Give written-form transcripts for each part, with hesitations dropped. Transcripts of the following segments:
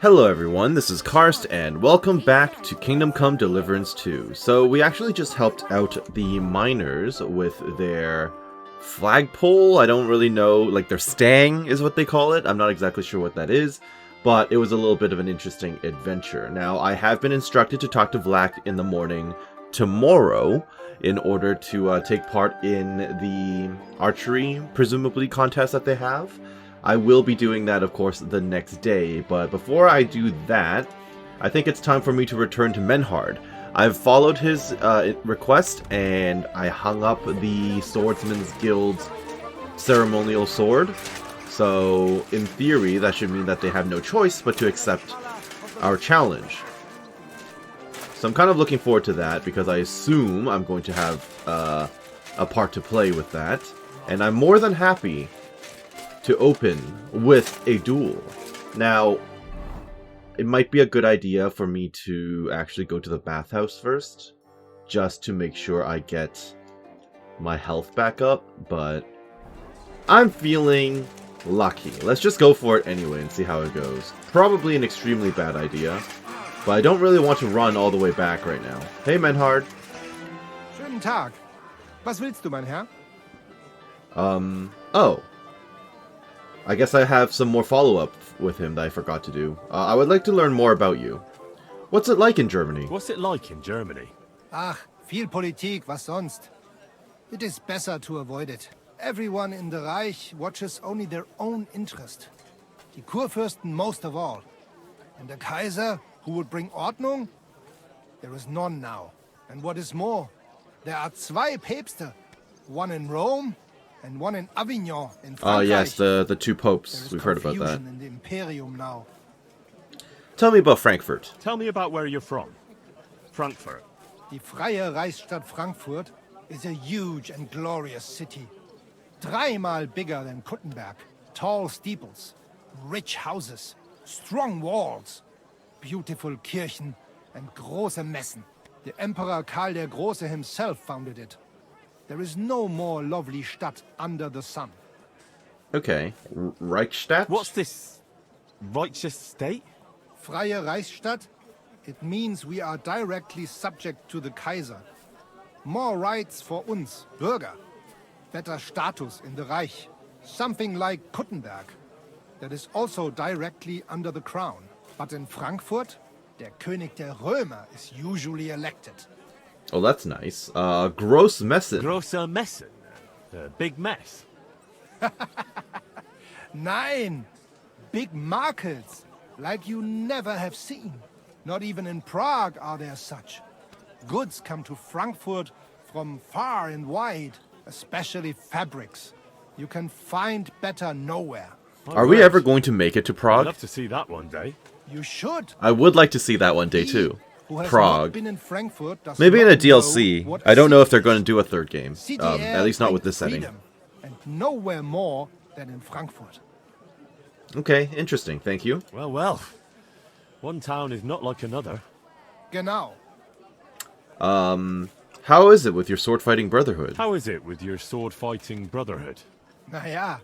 Hello everyone, this is Karst, and welcome back to Kingdom Come Deliverance 2. So we actually just helped out the miners with their flagpole. I don't really know, like their stang is what they call it. I'm not exactly sure what that is, but it was a little bit of an interesting adventure. Now, I have been instructed to talk to Vlak in the morning tomorrow in order to take part in the archery, presumably, contest that they have. I will be doing that, of course, the next day, but before I do that, I think it's time for me to return to Menhard. I've followed his request, and I hung up the Swordsman's Guild's ceremonial sword. So, in theory, that should mean that they have no choice but to accept our challenge. So I'm kind of looking forward to that, because I assume I'm going to have a part to play with that. And I'm more than happy to open with a duel. Now, it might be a good idea for me to actually go to the bathhouse first, just to make sure I get my health back up, but I'm feeling lucky. Let's just go for it anyway and see how it goes. Probably an extremely bad idea, but I don't really want to run all the way back right now. Hey, Menhard. Schönen Tag. Was willst du, mein Herr? Oh. I guess I have some more follow-up with him that I forgot to do. I would like to learn more about you. What's it like in Germany? What's it like in Germany? Ach, viel Politik, was sonst? It is better to avoid it. Everyone in the Reich watches only their own interest. Die Kurfürsten most of all. And the Kaiser, who would bring Ordnung? There is none now. And what is more, there are zwei Päpste. One in Rome and one in Avignon in Frankreich. Oh yes, the two popes. We've heard about that. In the Imperium now. Tell me about Frankfurt. Tell me about where you're from. Frankfurt. Die freie Reichsstadt Frankfurt is a huge and glorious city. Dreimal bigger than Kuttenberg. Tall steeples, rich houses, strong walls, beautiful Kirchen, and große Messen. The Emperor Karl der Große himself founded it. There is no more lovely Stadt under the sun. Okay. Reichsstadt? What's this righteous state? Freie Reichsstadt? It means we are directly subject to the Kaiser. More rights for uns, Bürger. Better status in the Reich. Something like Kuttenberg. That is also directly under the crown. But in Frankfurt, der König der Römer is usually elected. Oh, that's nice. Gross Messen. Großer Messen. Big mess. Nein! Big markets, like you never have seen. Not even in Prague are there such. Goods come to Frankfurt from far and wide, especially fabrics. You can find better nowhere. Are we ever going to make it to I'd Prague? love to see that one day. You should. I would like to see that one day too. Who has Prague. not been in Frankfurt does Maybe in a not know DLC. what I don't know if they're city going to is. do a third game. City At air least not with brings this setting. freedom, and nowhere more than in Frankfurt. Okay, interesting. Thank you. Well, well. One town is not like another. Genau. How is it with your sword-fighting brotherhood? How is it with your sword-fighting brotherhood? Naja,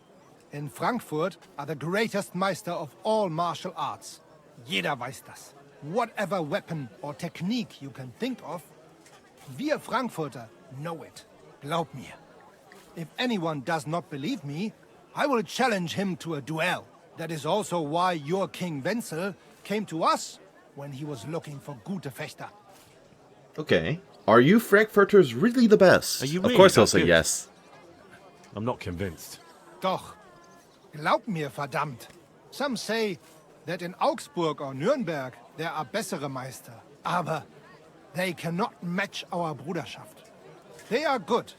in Frankfurt are the greatest Meister of all martial arts. Jeder weiß das. Whatever weapon or technique you can think of, wir Frankfurter know it. Glaub mir. If anyone does not believe me, I will challenge him to a duel. That is also why your King Wenzel came to us when he was looking for gute Fechter. Okay. Are you Frankfurters really the best? Are you Of really course that I'll say good? yes. I'm not convinced. Doch. Glaub mir, verdammt. Some say that in Augsburg or Nürnberg there are bessere Meister. Aber they cannot match our Bruderschaft. They are good,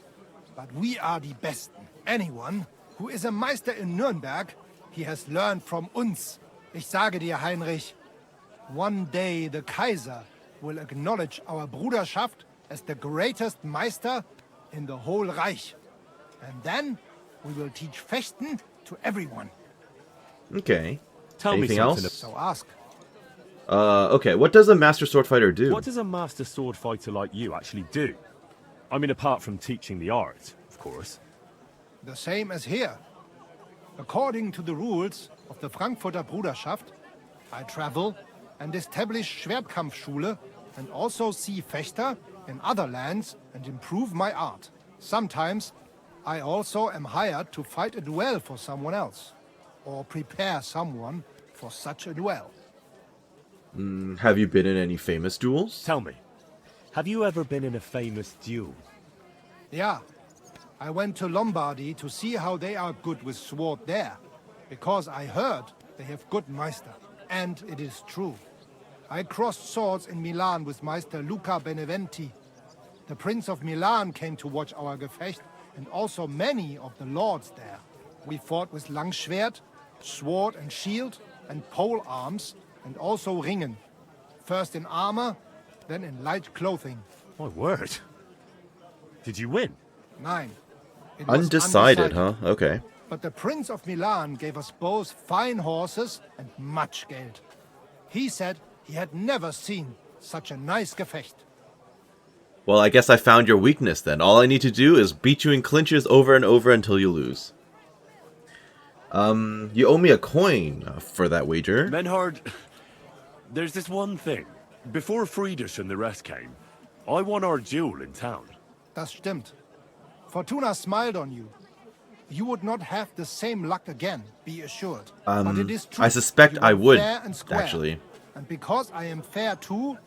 but we are die Besten. Anyone who is a Meister in Nürnberg, he has learned from uns. Ich sage dir, Heinrich, one day the Kaiser will acknowledge our Bruderschaft as the greatest Meister in the whole Reich. And then we will teach Fechten to everyone. Okay. Tell Anything me something. else? So ask. Okay. What does a Master Swordfighter do? What does a master sword fighter like you actually do? I mean, apart from teaching the art, of course. The same as here. According to the rules of the Frankfurter Bruderschaft, I travel and establish Schwertkampfschule and also see Fechter in other lands and improve my art. Sometimes I also am hired to fight a duel for someone else or prepare someone for such a duel. Have you been in any famous duels? Tell me, have you ever been in a famous duel? Yeah, I went to Lombardy to see how they are good with sword there, because I heard they have good Meister, and it is true. I crossed swords in Milan with Meister Luca Beneventi. The Prince of Milan came to watch our Gefecht, and also many of the lords there. We fought with Langschwert, sword and shield, and pole arms, and also ringen. First in armor, then in light clothing. My word. Did you win? Nein. It was Undecided, huh? Okay. But the Prince of Milan gave us both fine horses and much Geld. He said he had never seen such a nice Gefecht. Well, I guess I found your weakness then. All I need to do is beat you in clinches over and over until you lose. You owe me a coin for that wager. Menhard, there's this one thing. Before Friedrich and the rest came, I won our duel in town. Das stimmt. Fortuna smiled on you. You would not have the same luck again, be assured. But it is true. I suspect You I were would, fair and square. actually. And because I am fair too,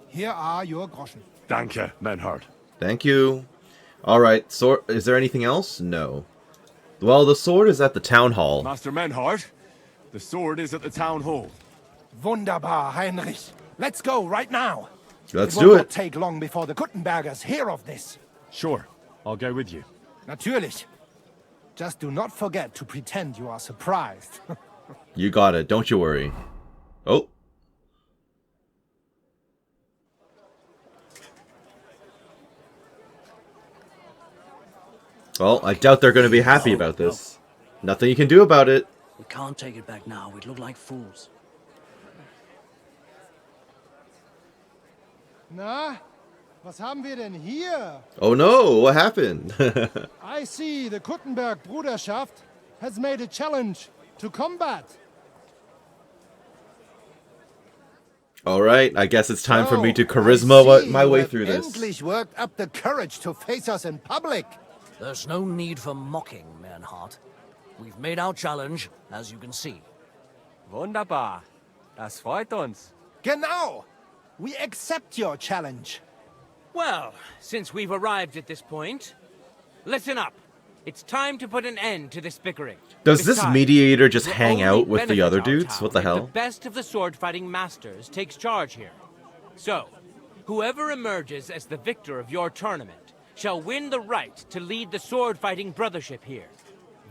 here are your groschen. Danke, Menhard. Thank you. Alright, sword. Is there anything else? No. Well, the sword is at the town hall. Master Menhard, the sword is at the town hall. Wunderbar, Heinrich. Let's go right now. Let's It do will not it. take long before the Kuttenbergers hear of this. Sure, I'll go with you. Natürlich. Just do not forget to pretend you are surprised. You got it. Don't you worry. Oh. Well, I doubt they're going to be happy about this. Nothing you can do about it. We can't take it back now. We'd look like fools. Na, was haben wir denn hier? Oh no, what happened? I see the Kuttenberg Bruderschaft has made a challenge to combat. Alright, I guess it's time for me to I charisma see my you way have through this. endlich worked up the courage to face us in public. There's no need for mocking, Menhard. We've made our challenge, as you can see. Wunderbar. Das freut uns. Genau. We accept your challenge. Well, since we've arrived at this point, listen up. It's time to put an end to this bickering. Does this Besides, mediator just it will hang only out with the benefit other our dudes? town What the if hell? The best of the sword-fighting masters takes charge here. So, whoever emerges as the victor of your tournament shall win the right to lead the sword-fighting brothership here.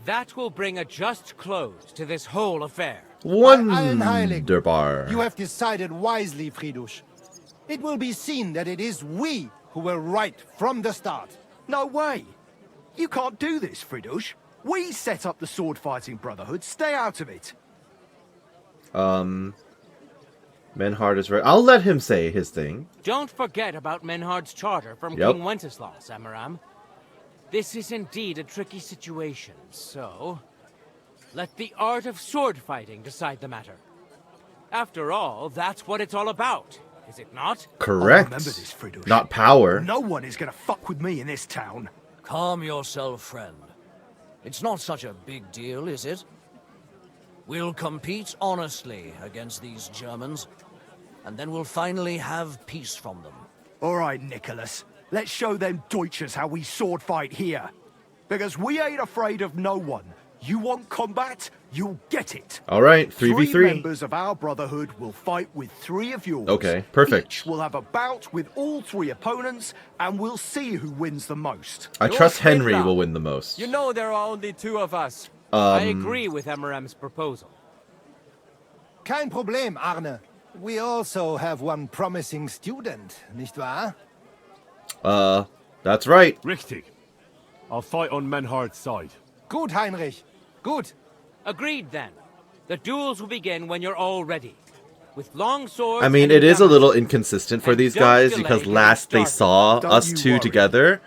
That will bring a just close to this whole affair. Wunderbar. You have decided wisely, Friedrich. It will be seen that it is we who were right from the start. No way! You can't do this, Friedrich. We set up the sword-fighting brotherhood. Stay out of it. Menhard is right. I'll let him say his thing. Don't forget about Menhard's charter from Yep. King Wenceslaus, Amaram. This is indeed a tricky situation, so let the art of sword fighting decide the matter. After all, that's what it's all about, is it not? Correct. Remember this, Friedrich. Not power. No one is gonna fuck with me in this town. Calm yourself, friend. It's not such a big deal, is it? We'll compete honestly against these Germans, and then we'll finally have peace from them. All right, Nicholas. Let's show them Deutschers how we sword fight here. Because we ain't afraid of no one. You want combat? You'll get it. Alright, Three 3v3. members of our brotherhood will fight with 3 of yours. Okay, perfect. Each will have a bout with all 3 opponents, and we'll see who wins the most. I Your trust Henry Hitler. will win the most. You know there are only 2 of us. I agree with Amaram's proposal. Kein Problem, Arne. We also have one promising student, nicht wahr? That's right. Richtig. I'll fight on Menhard's side. Gut, Heinrich. Gut. Agreed then. The duels will begin when you're all ready. with long swords. I mean, it is a little inconsistent for these guys because last they saw us two together,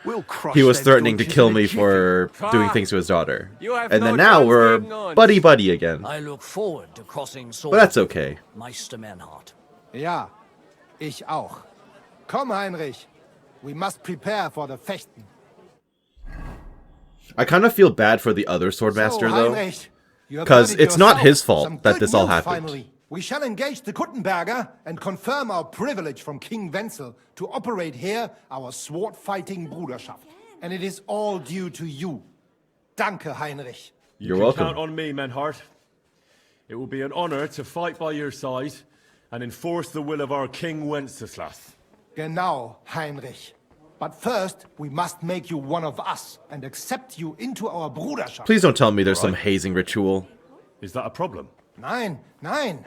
he was threatening to kill me for doing things to his daughter. And then now we're buddy-buddy again. I look forward to crossing swords. But that's okay. Master Menhard. Ja, ich auch. Komm, Heinrich. We must prepare for the Fechten. I kind of feel bad for the other Swordmaster, though. Heinrich, you have Because done it it's not yourself. his fault Some that good this all news, happened. Finally. We shall engage the Kuttenberger and confirm our privilege from King Wenzel to operate here our sword-fighting Bruderschaft. And it is all due to you. Danke, Heinrich. You're You welcome. can count on me, Menhard. It will be an honor to fight by your side and enforce the will of our King Wenceslas. Genau, Heinrich. But first, we must make you one of us and accept you into our Bruderschaft. Please don't tell me there's some hazing ritual. Is that a problem? Nein, nein.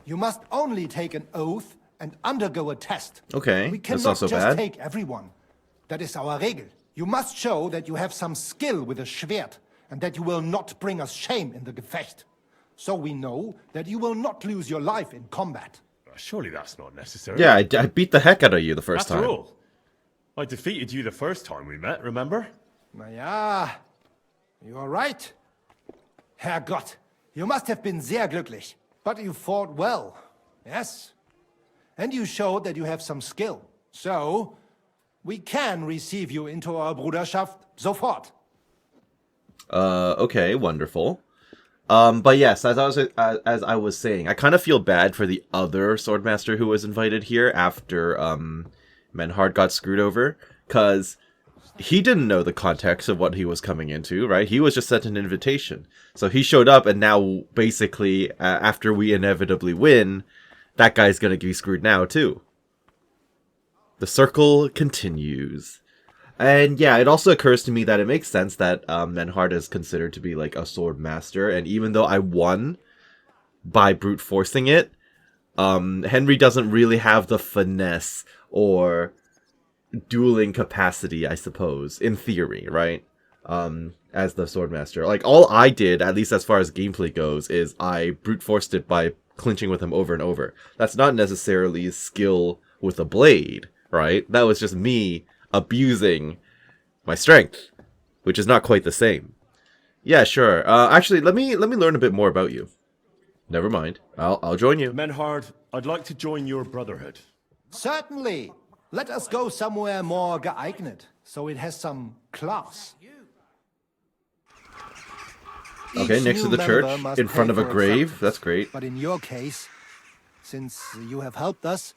You must only take an oath and undergo a test. Okay, We that's cannot not so just bad. take everyone. That is our Regel. You must show that you have some skill with a Schwert and that you will not bring us shame in the Gefecht. So we know that you will not lose your life in combat. Surely that's not necessary. Yeah, I beat the heck out of you the first After time. all, I defeated you the first time we met, remember? Na ja, you are right. Herrgott, you must have been sehr glücklich. But you fought well, yes? And you showed that you have some skill. So, we can receive you into our Bruderschaft sofort. Okay, wonderful. But yes, as I was saying, I kind of feel bad for the other Swordmaster who was invited here after Menhard got screwed over, because he didn't know the context of what he was coming into, right? He was just sent an invitation. So he showed up, and now, basically, after we inevitably win, that guy's gonna be screwed now, too. The circle continues. And yeah, it also occurs to me that it makes sense that Menhard is considered to be like a sword master, and even though I won by brute forcing it, Henry doesn't really have the finesse or dueling capacity, I suppose, in theory, right? As the swordmaster. Like, all I did, at least as far as gameplay goes, is I brute forced it by clinching with him over and over. That's not necessarily skill with a blade, right? That was just me abusing my strength, which is not quite the same. Yeah, sure. Actually, let me learn a bit more about you. Never mind. I'll join you. Menhard, I'd like to join your brotherhood. Certainly. Let us go somewhere more geeignet, so it has some class. Okay, Each next to new the church, member must in front pay of a for grave. substance. That's great. But in your case, since you have helped us,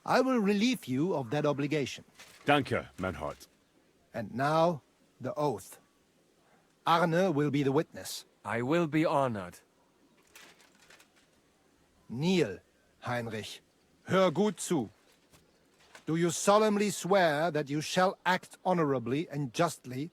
I will relieve you of that obligation. Danke, Menhard. And now, the oath. Arne will be the witness. I will be honored. Kneel, Heinrich. Hör gut zu. Do you solemnly swear that you shall act honorably and justly,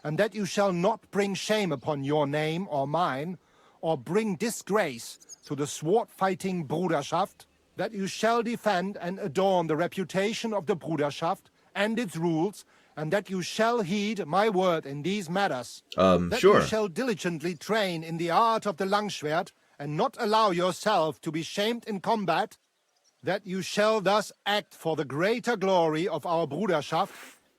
and that you shall not bring shame upon your name or mine, or bring disgrace to the sword-fighting Bruderschaft, that you shall defend and adorn the reputation of the Bruderschaft and its rules, and that you shall heed my word in these matters, that Sure. you shall diligently train in the art of the Langschwert, and not allow yourself to be shamed in combat, that you shall thus act for the greater glory of our Bruderschaft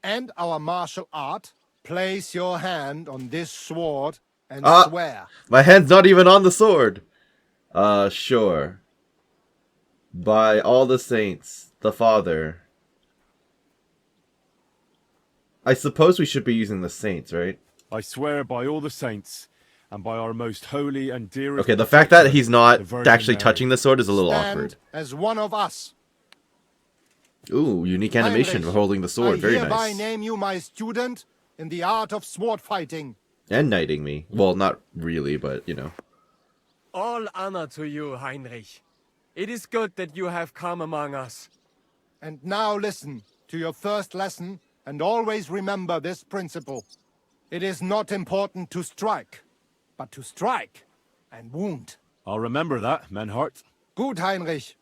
and our martial art. Place your hand on this sword and swear. My hand's not even on the sword. Sure. By all the saints, the Father. I suppose we should be using the saints, right? I swear by all the saints and by our most holy and dearest... Okay, the fact that he's not the Virgin actually Mary. touching the sword is a little Stand awkward. as one of us. Ooh, unique animation for Heinrich, holding the sword. I Very hereby nice. name you my student in the art of sword fighting. And knighting me. Well, not really, but, you know. All honor to you, Heinrich. It is good that you have come among us. And now listen to your first lesson and always remember this principle. It is not important to strike, but to strike and wound. I'll remember that, Menhard. Gut, Heinrich.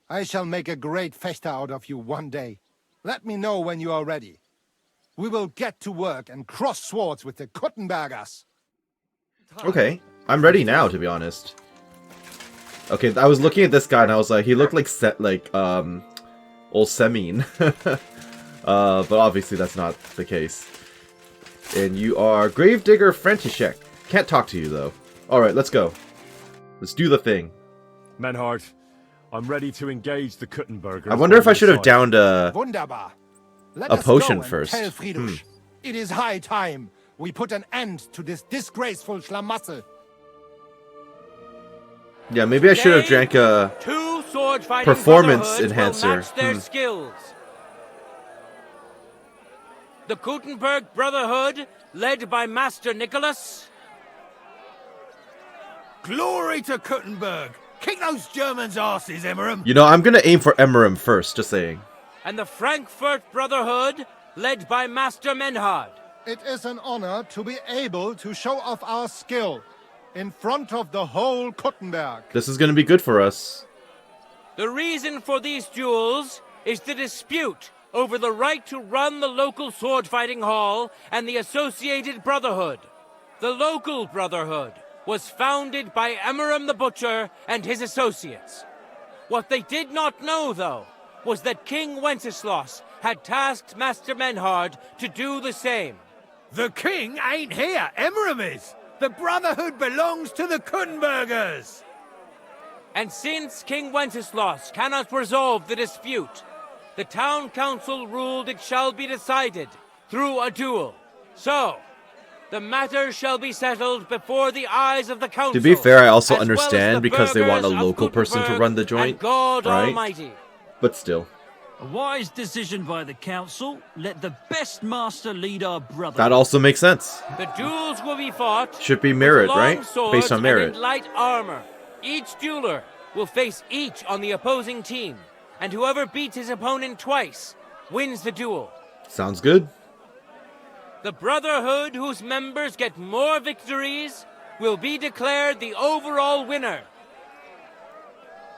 I shall make a great fechter out of you one day. Let me know when you are ready. We will get to work and cross swords with the Kuttenbergers. Okay, I'm ready now, to be honest. Okay, I was looking at this guy and I was like, he looked like old Semine. But obviously that's not the case. And you are Gravedigger František. Can't talk to you though. Alright, let's go. Let's do the thing. Menhard, I'm ready to engage the Kuttenbergers. I wonder if I should have downed Wunderbar. Let a us potion go and first. Tell Friedrich. It is high time we put an end to this disgraceful schlamassel. Yeah, maybe I should have drank a... Two sword fighting performance brotherhoods enhancer. will match their skills. The Kuttenberg Brotherhood, led by Master Nicholas. Glory to Kuttenberg! Kick those Germans' asses, Emmeram! You know, I'm gonna aim for Emmeram first, just saying. And the Frankfurt Brotherhood, led by Master Menhard. It is an honor to be able to show off our skill in front of the whole Kuttenberg. This is gonna be good for us. The reason for these duels is the dispute over the right to run the local sword fighting hall and the associated brotherhood. The local brotherhood was founded by Emmeram the Butcher and his associates. What they did not know, though, was that King Wenceslas had tasked Master Menhard to do the same. The king ain't here, Emmeram is! The Brotherhood belongs to the Kuttenbergers! And since King Wenceslas cannot resolve the dispute, the town council ruled it shall be decided through a duel. So, the matter shall be settled before the eyes of the council. To be fair, I also as well as understand the because they want a burghers of local person to Kuttenberg run the and joint, God right? Almighty. But still. A wise decision by the council. Let the best master lead our brother. That also makes sense. The duels will be fought Should be with merit, long right? swords Based on and merit. in light armor. Each dueler will face each on the opposing team, and whoever beats his opponent twice wins the duel. Sounds good. The Brotherhood whose members get more victories will be declared the overall winner.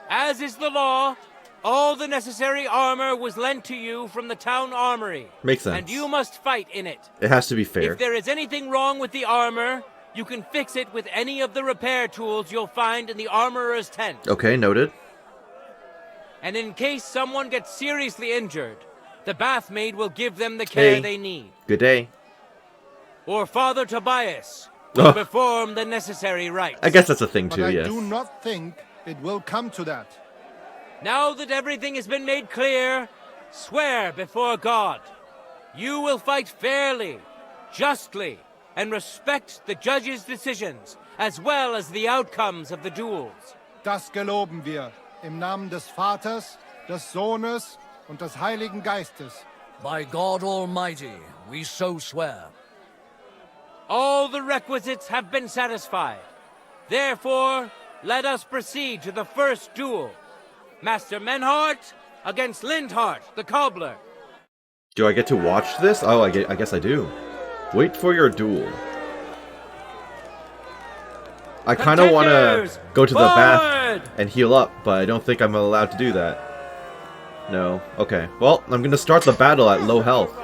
As is the law, all the necessary armor was lent to you from the town armory. Makes sense. And you must fight in it. It has to be fair. If there is anything wrong with the armor, you can fix it with any of the repair tools you'll find in the armorer's tent. Okay, noted. And in case someone gets seriously injured, the bathmaid will give them the care Hey. they need. Good day. Or Father Tobias will perform the necessary rites. I guess that's a thing But too, I yes. do not think it will come to that. Now that everything has been made clear, swear before God. You will fight fairly, justly, and respect the judge's decisions, as well as the outcomes of the duels. Das geloben wir im Namen des Vaters, des Sohnes und des Heiligen Geistes. By God Almighty, we so swear. All the requisites have been satisfied. Therefore, let us proceed to the first duel. Master Menhard against Lindhart, the cobbler. Do I get to watch this? Oh, I guess I do. Wait for your duel. I kind of want to go to the bath and heal up, but I don't think I'm allowed to do that. No. Okay. Well, I'm going to start the battle at low health.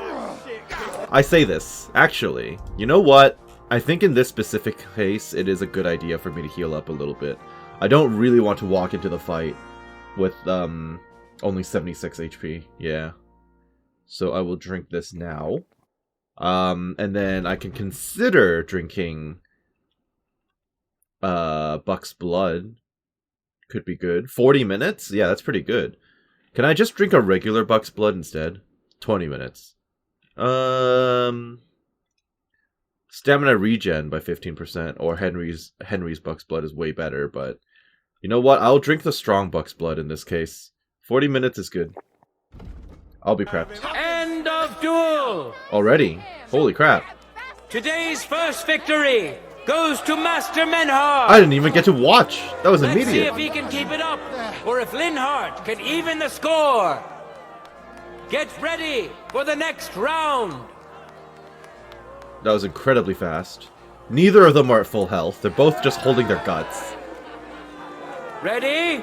I say this, actually. You know what? I think in this specific case, it is a good idea for me to heal up a little bit. I don't really want to walk into the fight with only 76 HP. Yeah. So I will drink this now. And then I can consider drinking Buck's Blood. Could be good. 40 minutes? Yeah, that's pretty good. Can I just drink a regular Buck's Blood instead? 20 minutes. Stamina regen by 15%, or Henry's Buck's Blood is way better, but you know what? I'll drink the strong Buck's Blood in this case. 40 minutes is good. I'll be prepped. End of duel! Already? Holy crap. Today's first victory goes to Master Menhard. I didn't even get to watch. That was Let's see immediate. if he can keep it up, or if Lindhart can even the score. Get ready for the next round. That was incredibly fast. Neither of them are at full health. They're both just holding their guts. Ready?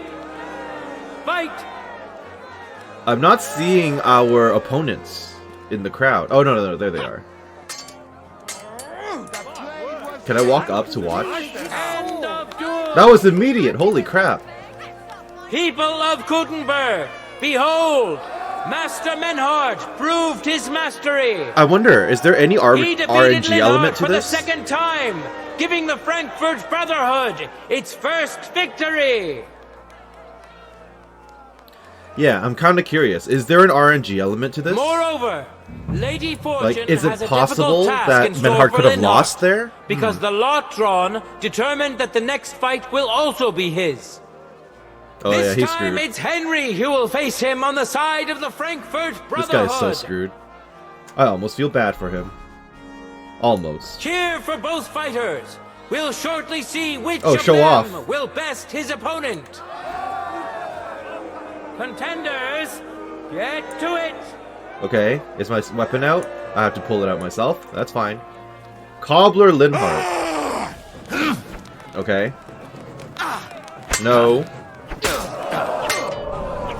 Fight! I'm not seeing our opponents in the crowd. Oh, no, there they are. Can I walk up to watch? End of duel! That was immediate. Holy crap. People of Kuttenberg, behold, Master Menhard proved his mastery. I wonder, is there any He defeated RNG Linhart element to for this? the second time, giving the Frankfurt Brotherhood its first victory. Yeah, I'm kind of curious. Is there an RNG element to this? Moreover, Lady Fortune Like, is it has a possible difficult task that in store Menhard for could have Linhart, lost there? because the lot drawn determined that the next fight will also be his. Oh yeah, This he's time screwed. it's Henry who will face him on the side of the Frankfurt This Brotherhood. guy's so screwed. I almost feel bad for him. Almost. Cheer for both fighters. We'll shortly see which Oh, of show them off. will best his opponent. Contenders, get to it. Okay, is my weapon out? I have to pull it out myself. That's fine. Cobbler Linhart. Okay. No.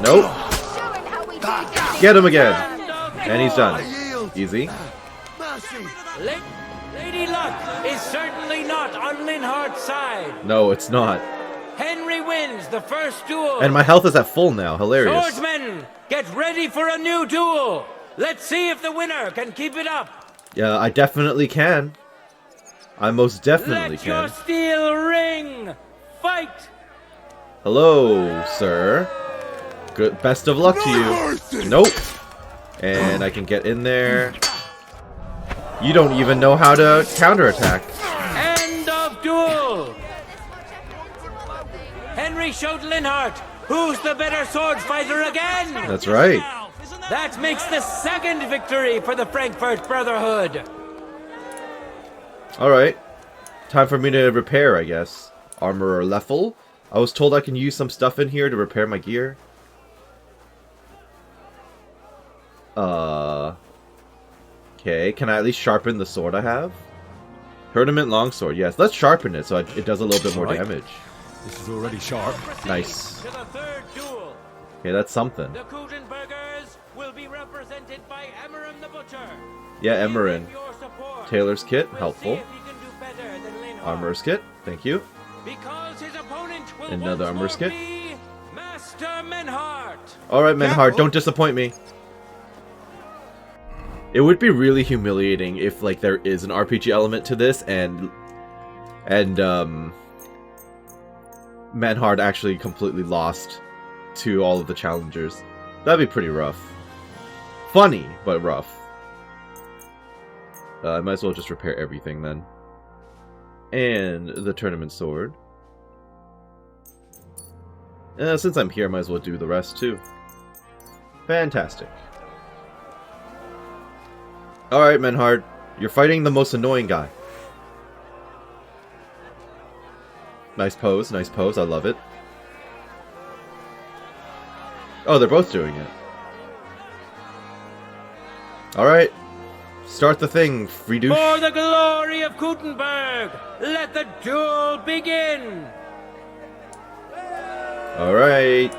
Nope. Get him again. And he's done. Easy. Lady Luck is certainly not on Linhart's side. No, it's not. Henry wins the first duel. And my health is at full now. Hilarious. Swordsmen, get ready for a new duel. Let's see if the winner can keep it up. Yeah, I definitely can. I most definitely Let your can. steel ring. Fight. Hello, sir. Good. Best of luck to you. Nope. And I can get in there. You don't even know how to counterattack. End of duel. Henry showed Linhart who's the better sword fighter again. That's right. That makes the second victory for the Frankfurt Brotherhood. Alright. Time for me to repair, I guess. Armorer Leffel. I was told I can use some stuff in here to repair my gear. Okay, can I at least sharpen the sword I have? Tournament longsword, yes. Let's sharpen it so it does a little bit more Right. damage. This is already sharp. Nice. To the third duel. Okay, that's something. The Kuttenbergers will be represented by Emmeram the Butcher. Yeah, We Emmerin. need your support. Tailor's kit, We'll helpful. see if he can do better than Linhart. Armorer's kit, thank you. Because his opponent will Another once armorer's more kit. be Master Menhard. Alright, Menhard, don't disappoint me. It would be really humiliating if, like, there is an RPG element to this and Menhard actually completely lost to all of the challengers. That'd be pretty rough. Funny, but rough. I might as well just repair everything then. And the tournament sword. Since I'm here, I might as well do the rest too. Fantastic. Alright, Menhard. You're fighting the most annoying guy. Nice pose, nice pose. I love it. Oh, they're both doing it. Alright. Start the thing, Friedouche. For the glory of Kuttenberg, let the duel begin. Alright.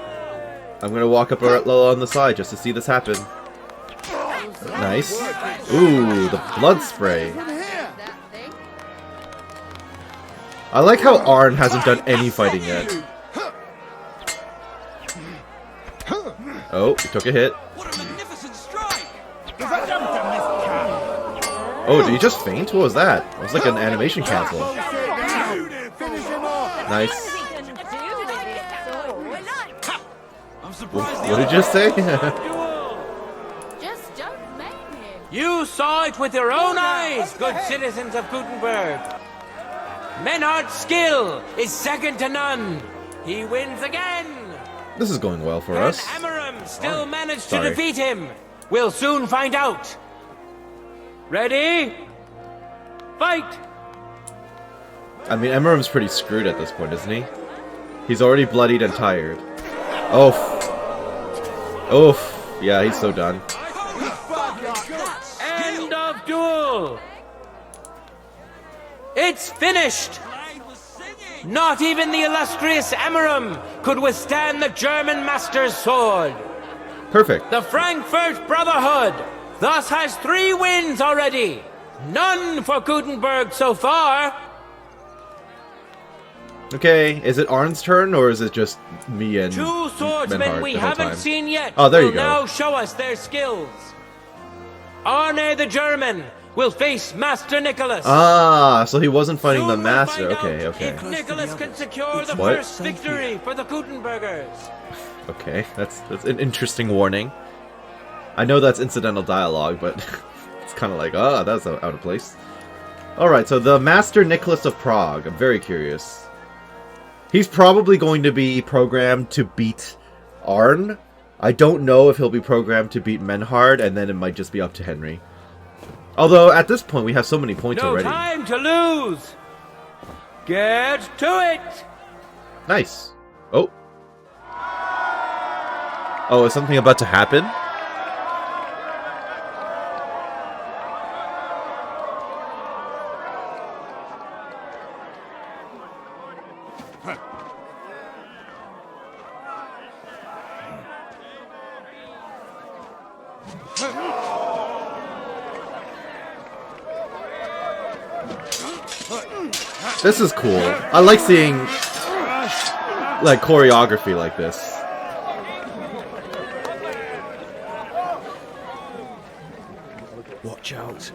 I'm gonna walk up a little on the side just to see this happen. Nice. Ooh, the blood spray. I like how Arn hasn't done any fighting yet. Oh, he took a hit. What a magnificent strike! Oh, did he just faint? What was that? It was like an animation cancel. Nice. I'm surprised What did you just say? Just don't make him. You saw it with your own eyes, good citizens of Kuttenberg. Menhard's skill is second to none. He wins again. This is going well for Can us. Emmeram still manage to Sorry. defeat him? We'll soon find out. Ready? Fight! I mean, Emmeram's pretty screwed at this point, isn't he? He's already bloodied and tired. Oof. Oof. Yeah, he's so done. End of duel. It's finished. Not even the illustrious Emmeram could withstand the German master's sword. Perfect. The Frankfurt Brotherhood thus has 3 wins already. None for Kuttenberg so far. Okay, is it Arn's turn, or is it just me and Two swordsmen Menhard we the whole haven't time? seen yet Oh, there you will go. now show us their skills. Arne the German will face Master Nicholas. Ah, so he wasn't fighting the Soon we'll master. find Okay, out okay. If Nicholas can secure the What? first victory for the Kuttenbergers. Okay, that's an interesting warning. I know that's incidental dialogue, but it's kind of like, that's out of place. Alright, so the Master Nicholas of Prague. I'm very curious. He's probably going to be programmed to beat Arn. I don't know if he'll be programmed to beat Menhard, and then it might just be up to Henry. Although, at this point, we have so many points already. No time to lose! Get to it! Nice. Oh. Oh, is something about to happen? This is cool. I like seeing like choreography like this. Watch out.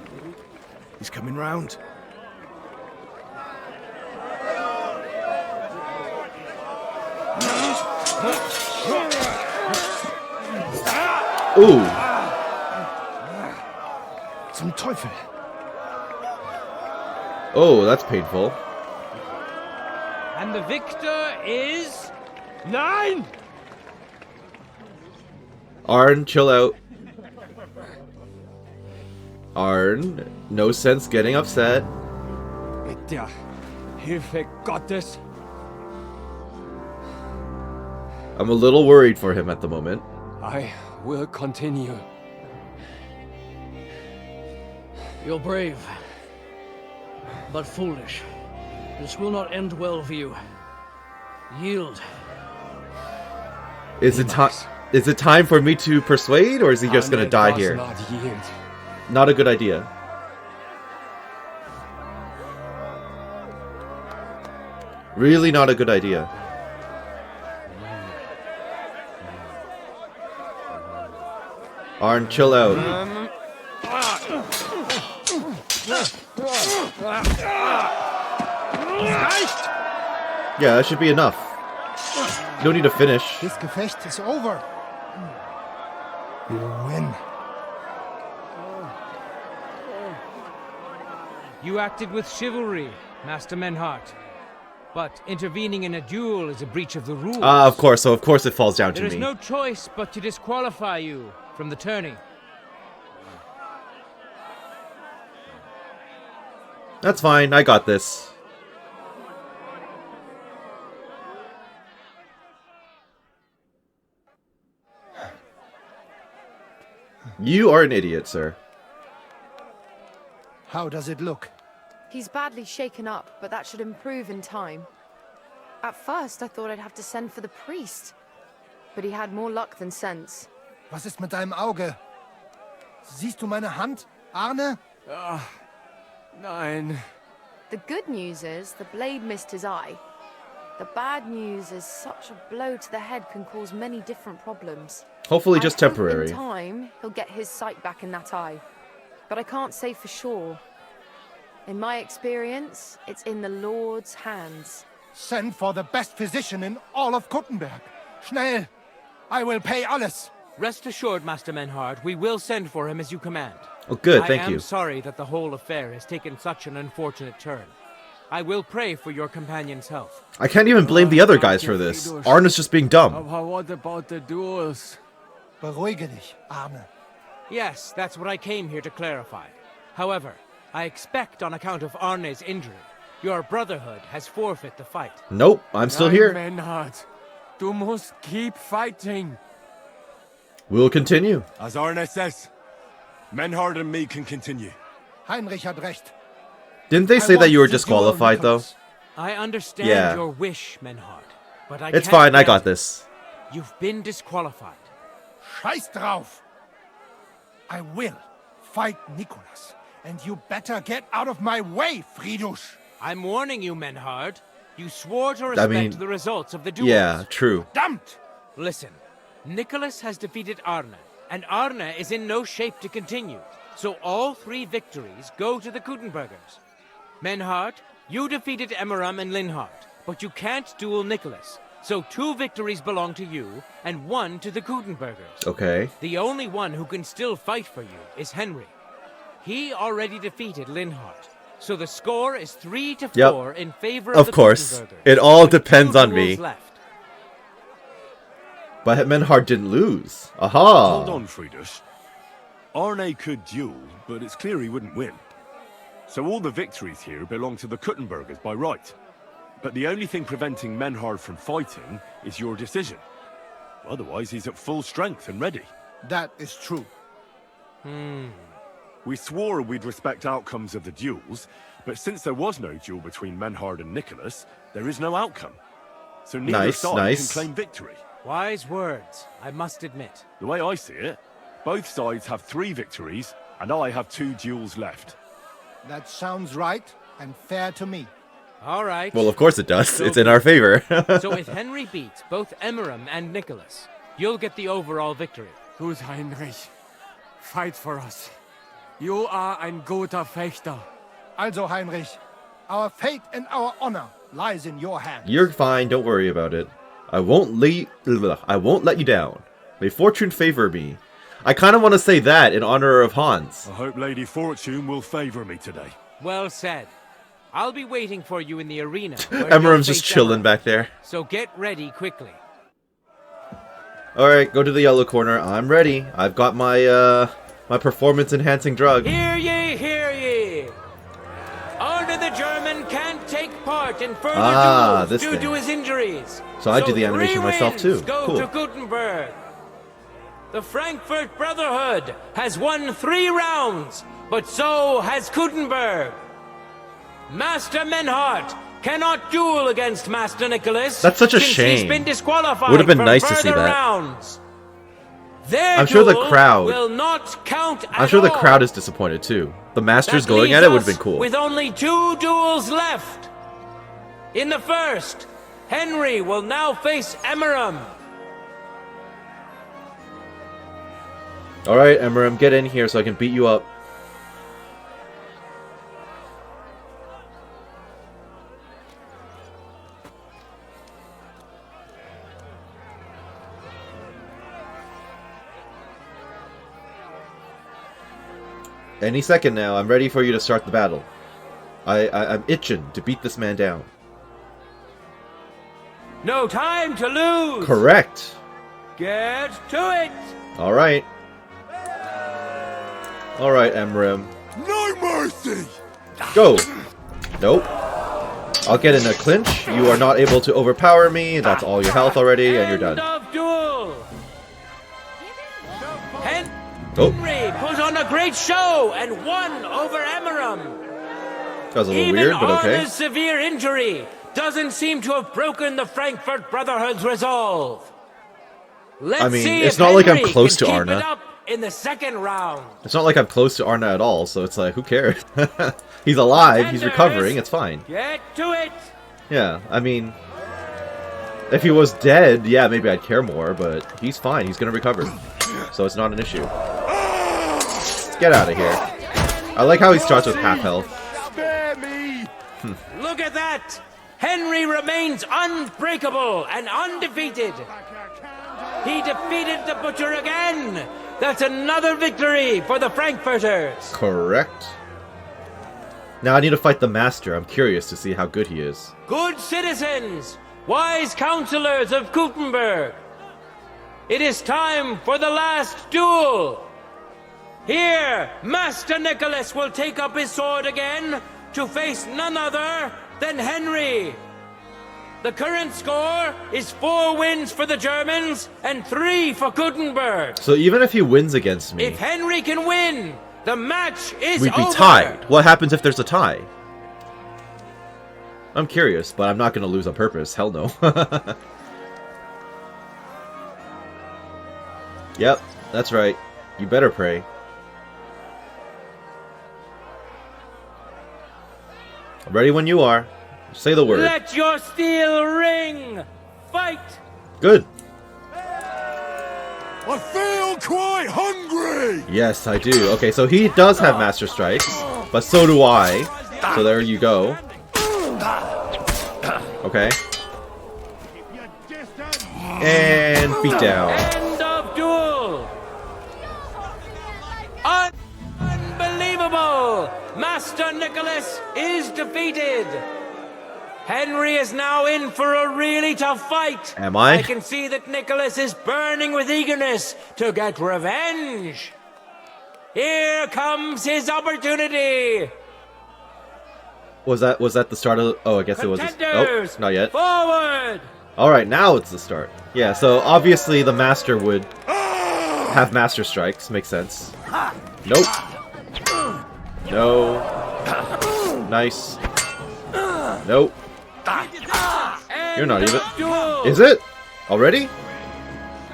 He's coming round. Ooh. Zum Teufel. Oh, that's painful. And the victor is... Nein! Arn, chill out. Arn, no sense getting upset. Mit der Hilfe Gottes. I'm a little worried for him at the moment. I will continue. You're brave, but foolish. This will not end well for you. Yield. Is it time for me to persuade, or is he just gonna Arne die does here? not yield. Not a good idea. Really not a good idea. Arn, chill out. Yeah, that should be enough. You don't need to finish. This Gefecht is over. You win. You acted with chivalry, Master Menhard. But intervening in a duel is a breach of the rules. Ah, of course. So of course it falls down to There is me. no choice but to disqualify you from the tourney. That's fine. I got this. You are an idiot, sir. How does it look? He's badly shaken up, but that should improve in time. At first, I thought I'd have to send for the priest. But he had more luck than sense. Was ist mit deinem Auge? Siehst du meine Hand, Arne? Nein. The good news is the blade missed his eye. The bad news is such a blow to the head can cause many different problems. Hopefully just I hope temporary. in time, he'll get his sight back in that eye. But I can't say for sure. In my experience, it's in the Lord's hands. Send for the best physician in all of Kuttenberg. Schnell! I will pay alles. Rest assured, Master Menhard, we will send for him as you command. Oh, good. Thank I am you. sorry that the whole affair has taken such an unfortunate turn. I will pray for your companion's health. I can't even blame the other guys for this. Arn is just being dumb. What about the duels? Beruhige dich, Arne. Yes, that's what I came here to clarify. However, I expect on account of Arne's injury, your brotherhood has forfeit the fight. Nope, I'm still Nein, here. Menhard. Du musst keep fighting. We'll continue. As Arne says, Menhard and me can continue. Heinrich had recht. Didn't they I say that want you were the duel, disqualified, though? Nicholas. I understand Yeah. your wish, Menhard, but I It's can't fine, I grant got it. this. You've been disqualified. Scheiß drauf! I will fight Nicholas. And you better get out of my way, Friedusch! I'm warning you, Menhard. You swore to respect mean, the results of the duels. Yeah, true. Damned! Listen, Nicholas has defeated Arne, and Arne is in no shape to continue. So all 3 victories go to the Kuttenbergers. Menhard, you defeated Emmeram and Linhard, but you can't duel Nicholas. So 2 victories belong to you, and 1 to the Kuttenbergers. Okay. The only one who can still fight for you is Henry. He already defeated Linhard. So the score is 3-4 in favor of the course. Kuttenbergers. It all with depends 2 on duels me. left. But Menhard didn't lose. Aha! Hold on, Friedrich. Arne could duel, but it's clear he wouldn't win. So all the victories here belong to the Kuttenbergers by right. But the only thing preventing Menhard from fighting is your decision. Otherwise, he's at full strength and ready. That is true. We swore we'd respect outcomes of the duels, but since there was no duel between Menhard and Nicholas, there is no outcome. So neither side can claim victory. Wise words, I must admit. The way I see it, both sides have 3 victories, and I have 2 duels left. That sounds right and fair to me. All right. Well, of course it does. So It's in our favor. So if Henry beats both Emmeram and Nicholas, you'll get the overall victory. Gut, Heinrich. Fight for us. You are ein guter Fechter. Also, Heinrich, our fate and our honor lies in your hands. You're fine. Don't worry about it. I won't let you down. May fortune favor me. I kind of want to say that in honor of Hans. I hope Lady Fortune will favor me today. Well said. I'll be waiting for you in the arena. Emmeram's just chilling back there. So get ready quickly. Alright, go to the yellow corner. I'm ready. I've got my, my performance-enhancing drug. Hear ye, hear ye! Arne the German can't take part in further duels due to his injuries. So I do the animation myself too. Go Cool. to Kuttenberg. The Frankfurt Brotherhood has won 3 rounds, but so has Kuttenberg. Master Menhard cannot duel against Master Nicholas. That's such a since shame. He's been disqualified. Would have been from nice to see further that. Rounds. Their I'm sure the duel crowd will not count at I'm sure the all. crowd is disappointed too. The Masters That going leaves at it would have us been cool. With only 2 duels left. In the first, Henry will now face Emmeram. Alright, Emmeram, get in here so I can beat you up. Any second now, I'm ready for you to start the battle. I'm itching to beat this man down. No time to lose. Correct. Get to it. Alright. Alright, Emmeram. No mercy! Go! Nope. I'll get in a clinch. You are not able to overpower me. That's all your health already, and you're done. End of duel. Oh. Henry put on a great show and won over Emmeram. That was a little Even weird, but okay. Arne's severe injury doesn't seem to have broken the Frankfurt Brotherhood's resolve. Let's I mean, see it's if not like I'm Henry close can to keep Arne. it up in the second round. It's not like I'm close to Arne at all, so it's like, who cares? He's alive, he's recovering, it's fine. Get to it. Yeah, I mean, if he was dead, yeah, maybe I'd care more, but he's fine, he's gonna recover. So it's not an issue. Get out of here. I like how he starts with half health. Spare me! Look at that! Henry remains unbreakable and undefeated. He defeated the Butcher again. That's another victory for the Frankfurters. Correct. Now I need to fight the Master. I'm curious to see how good he is. Good citizens, wise counselors of Kuttenberg. It is time for the last duel. Here, Master Nicholas will take up his sword again to face none other than Henry. The current score is 4 wins for the Germans and 3 for Kuttenberg. So even if he wins against me, If Henry can win, the match is we'd be over. tied. What happens if there's a tie? I'm curious, but I'm not going to lose on purpose. Hell no. Yep, that's right. You better pray. Ready when you are. Say the word. Let your steel ring! Fight! Good. I feel quite hungry! Yes, I do. Okay, so he does have Master Strikes, but so do I. So there you go. Okay. And beat down. End of duel! Unbelievable! Master Nicholas is defeated! Henry is now in for a really tough fight. Am I? I can see that Nicholas is burning with eagerness to get revenge. Here comes his opportunity. Was that the start of? Oh, I guess it was. Contenders, Oh, not yet. Forward! All right, now it's the start. Yeah, so obviously the master would have Master Strikes. Makes sense. Nope. No. Nice. Nope. You're not even. Is it? Already?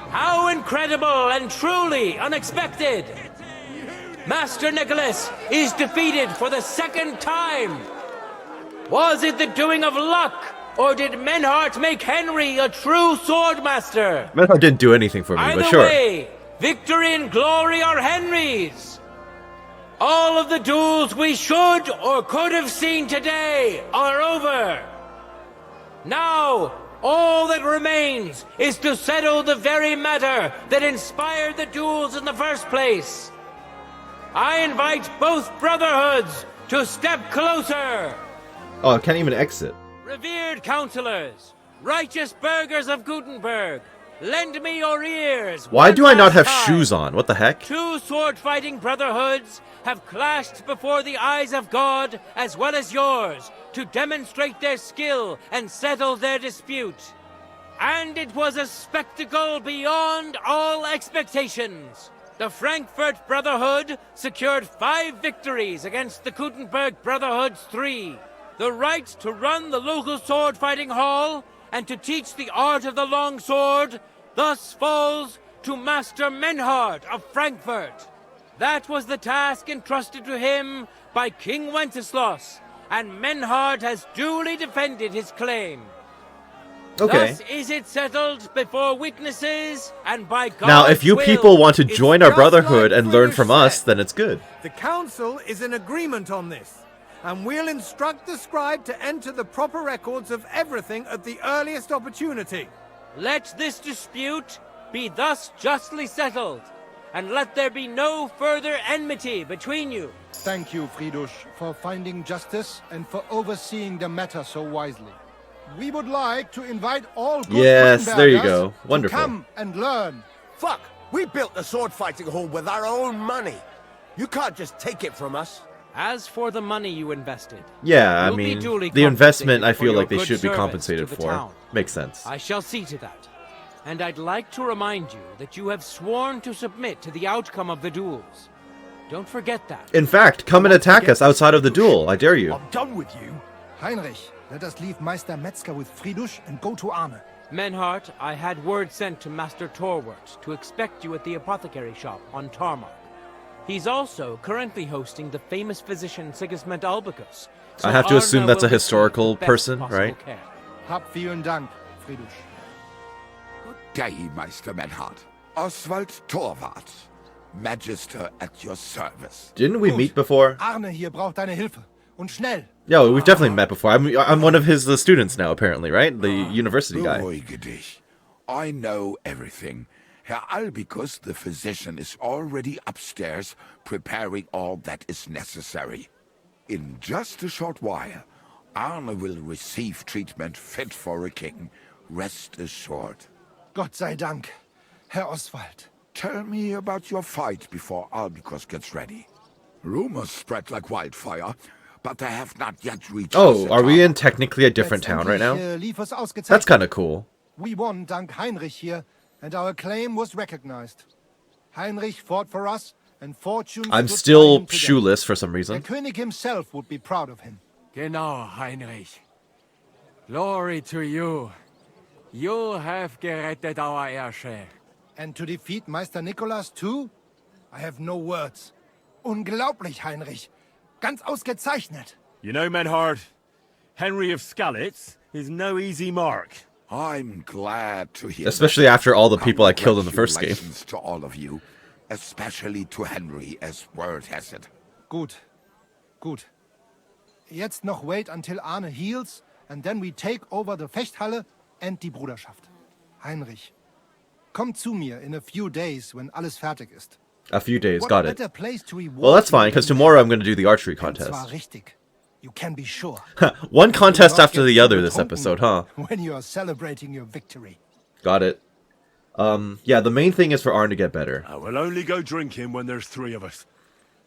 How incredible and truly unexpected! Master Nicholas is defeated for the second time! Was it the doing of luck, or did Menhard make Henry a true swordmaster? Menhard didn't do anything for me, Either but sure. way, victory and glory are Henry's! All of the duels we should or could have seen today are over! Now, all that remains is to settle the very matter that inspired the duels in the first place. I invite both brotherhoods to step closer. Oh, I can't even exit. Revered counselors, righteous burghers of Kuttenberg, lend me your ears. Why one do I not last have time. shoes on? What the heck? Two sword-fighting brotherhoods have clashed before the eyes of God as well as yours to demonstrate their skill and settle their dispute. And it was a spectacle beyond all expectations. The Frankfurt Brotherhood secured 5 victories against the Kuttenberg Brotherhood's 3. The right to run the local sword-fighting hall and to teach the art of the long sword thus falls to Master Menhard of Frankfurt. That was the task entrusted to him by King Wenceslas, and Menhard has duly defended his claim. Okay. Thus is it settled before witnesses and by God's Now, if you will. people want to join our just brotherhood like and learn Friedrich from us, said. then it's good. The council is in agreement on this, and we'll instruct the scribe to enter the proper records of everything at the earliest opportunity. Let this dispute be thus justly settled, and let there be no further enmity between you. Thank you, Friedrich, for finding justice and for overseeing the matter so wisely. We would like to invite all good Yes, there you Kuttenbergers go. Wonderful. to come and learn. Fuck! We built the sword fighting hall with our own money. You can't just take it from us. As for the money you invested, Yeah, I you'll be mean, duly the investment compensated I feel for like they your should good be service compensated to the for. town. Makes sense. I shall see to that. And I'd like to remind you that you have sworn to submit to the outcome of the duels. Don't forget that. In fact, come and attack us outside of the duel. I dare you. I'm done with you. Heinrich, let us leave Meister Metzger with Friedrich and go to Arne. Menhard, I had word sent to Master Torwart to expect you at the apothecary shop on Tarmac. He's also currently hosting the famous physician Sigismund Albicus. I have to assume Arne that's a will receive historical the best person, possible right? care. Hab vielen Dank, Friedrich. Day, Meister Menhard. Oswald Torwart, Magister at your service. Didn't we meet before? Arne hier braucht deine Hilfe. Und schnell. Yeah, we've definitely met before. I'm one of his students now, apparently, right? The university guy. Beruhige dich. I know everything. Herr Albicus, the physician, is already upstairs preparing all that is necessary. In just a short while, Arne will receive treatment fit for a king. Rest assured. Gott sei Dank, Herr Oswald. Tell me about your fight before Albicus gets ready. Rumors spread like wildfire, but they have not yet reached us Oh, at are we all. in technically a different town right now? Letztendlich, lief es ausgezeichnet. That's kind of cool. We won dank Heinrich here, and our claim was recognized. Heinrich fought for us, and fortune I'm stood by still him today. shoeless for some The reason. König himself would be proud of him. Genau, Heinrich. Glory to you. You have gerettet our heirshare. And to defeat Meister Nicholas too? I have no words. Unglaublich, Heinrich. Ganz ausgezeichnet. You know, Menhard, Henry of Skalitz is no easy mark. I'm glad to hear Especially that. after all the people I killed in the first game. Congratulations to all of you, especially to Henry, as word has it. Gut. Gut. Jetzt noch wait until Arne heals, and then we take over the Fechthalle and die Bruderschaft. Heinrich, komm zu mir in a few days when alles fertig ist. A few days, What got a it. better place to reward Well, that's you fine, because than tomorrow I'm going to do the archery And zwar contest. richtig. You can be sure. One contest Do not after get the too other this betrunken episode, huh? When you are celebrating your victory. Got it. Yeah, the main thing is for Arn to get better. I will only go drinking when there's 3 of us.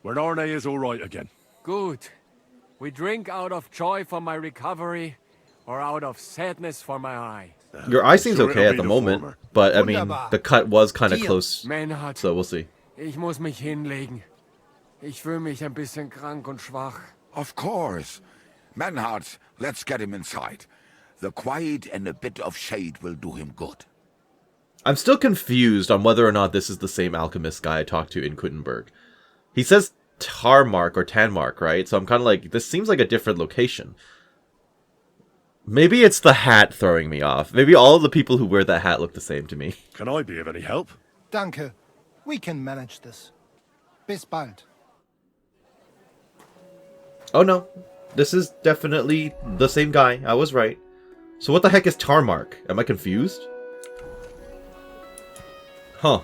When Arne is all right again. Good. We drink out of joy for my recovery, or out of sadness for my eye. Your eye seems Sure, okay it'll at be the the moment, former. but I mean, Wunderbar. the cut was kind of Deal. close, Menhard, so we'll see. ich muss mich hinlegen. Ich fühle mich ein bisschen krank und schwach. Of course. Menhard, let's get him inside. The quiet and a bit of shade will do him good. I'm still confused on whether or not this is the same alchemist guy I talked to in Kuttenberg. He says Tarmark or Tanmark, right? So I'm kind of like, this seems like a different location. Maybe it's the hat throwing me off. Maybe all of the people who wear that hat look the same to me. Can I be of any help? Danke. We can manage this. Bis bald. Oh no, this is definitely the same guy. I was right. So what the heck is Tarmark? Am I confused? Huh.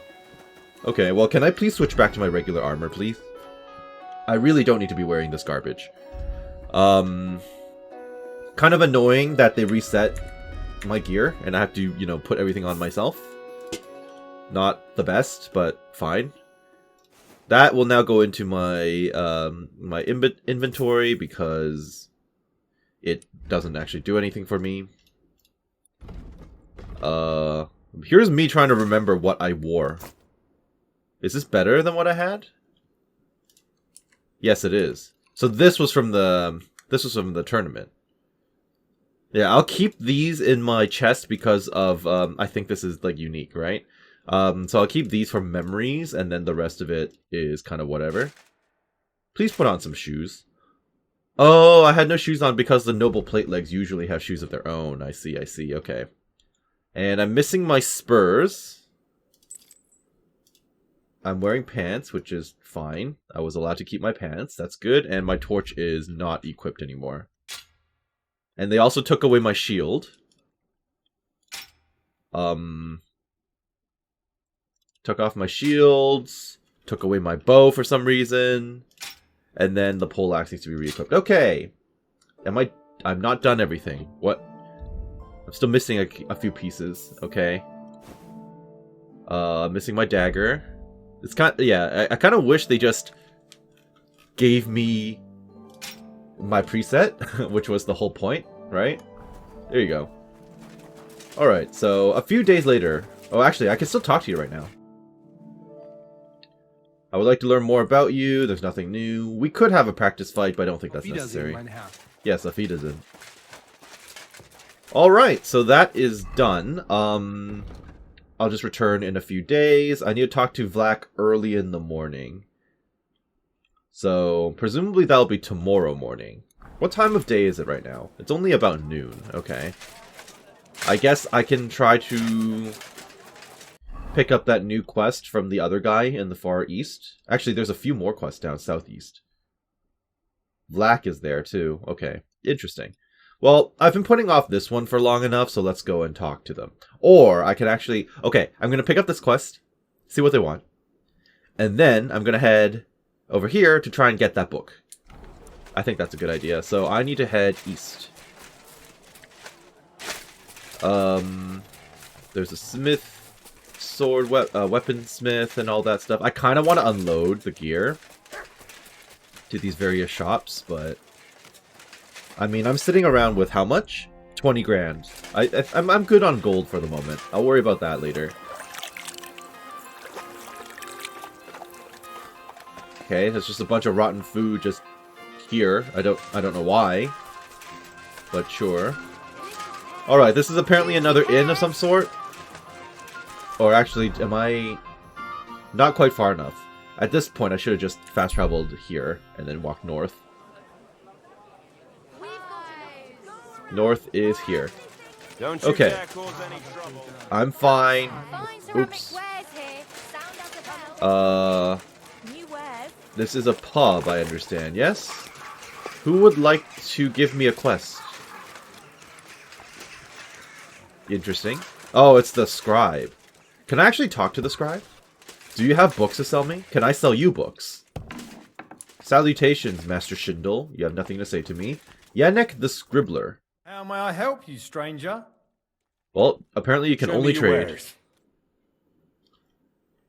Okay, well, can I please switch back to my regular armor, please? I really don't need to be wearing this garbage. Kind of annoying that they reset my gear, and I have to, you know, put everything on myself. Not the best, but fine. That will now go into my my inventory because it doesn't actually do anything for me. Here's me trying to remember what I wore. Is this better than what I had? Yes, it is. So this was from the tournament. Yeah, I'll keep these in my chest because of I think this is like unique, right? So I'll keep these for memories, and then the rest of it is kind of whatever. Please put on some shoes. Oh, I had no shoes on because the noble plate legs usually have shoes of their own. I see, okay. And I'm missing my spurs. I'm wearing pants, which is fine. I was allowed to keep my pants. That's good. And my torch is not equipped anymore. And they also took away my shield. Took off my shields. Took away my bow for some reason. And then the poleaxe needs to be re-equipped. Okay. I'm not done everything. What? I'm still missing a few pieces. Okay. Missing my dagger. It's kind of, yeah, I kind of wish they just gave me my preset, which was the whole point, right? There you go. Alright, so a few days later... Oh, actually, I can still talk to you right now. I would like to learn more about you. There's nothing new. We could have a practice fight, but I don't think that's necessary. Yes, auf Wiedersehen. Alright, so that is done. I'll just return in a few days. I need to talk to Vlak early in the morning. So, presumably that'll be tomorrow morning. What time of day is it right now? It's only about noon. Okay. I guess I can try to pick up that new quest from the other guy in the far east. Actually, there's a few more quests down southeast. Vlak is there too. Okay. Interesting. Well, I've been putting off this one for long enough, so let's go and talk to them. Or I can actually... Okay, I'm going to pick up this quest, see what they want. And then I'm going to head over here to try and get that book. I think that's a good idea. So I need to head east. There's a smith, sword, weaponsmith, and all that stuff. I kind of want to unload the gear to these various shops, but... I mean, I'm sitting around with how much? 20 grand. I'm good on gold for the moment. I'll worry about that later. Okay, there's just a bunch of rotten food just here. I don't know why, but sure. All right, this is apparently another inn of some sort. Or actually, am I not quite far enough? At this point, I should have just fast traveled here and then walked north. North is here. Don't you Okay. dare cause any trouble. I'm fine. Fine ceramic Oops. wares here. Sound as a bell. New wares. This is a pub, I understand, yes? Who would like to give me a quest? Interesting. Oh, it's the scribe. Can I actually talk to the scribe? Do you have books to sell me? Can I sell you books? Salutations, Master Schindel. You have nothing to say to me. Yannick the Scribbler. How may I help you, stranger? Well, apparently you can Show me only your trade. wares.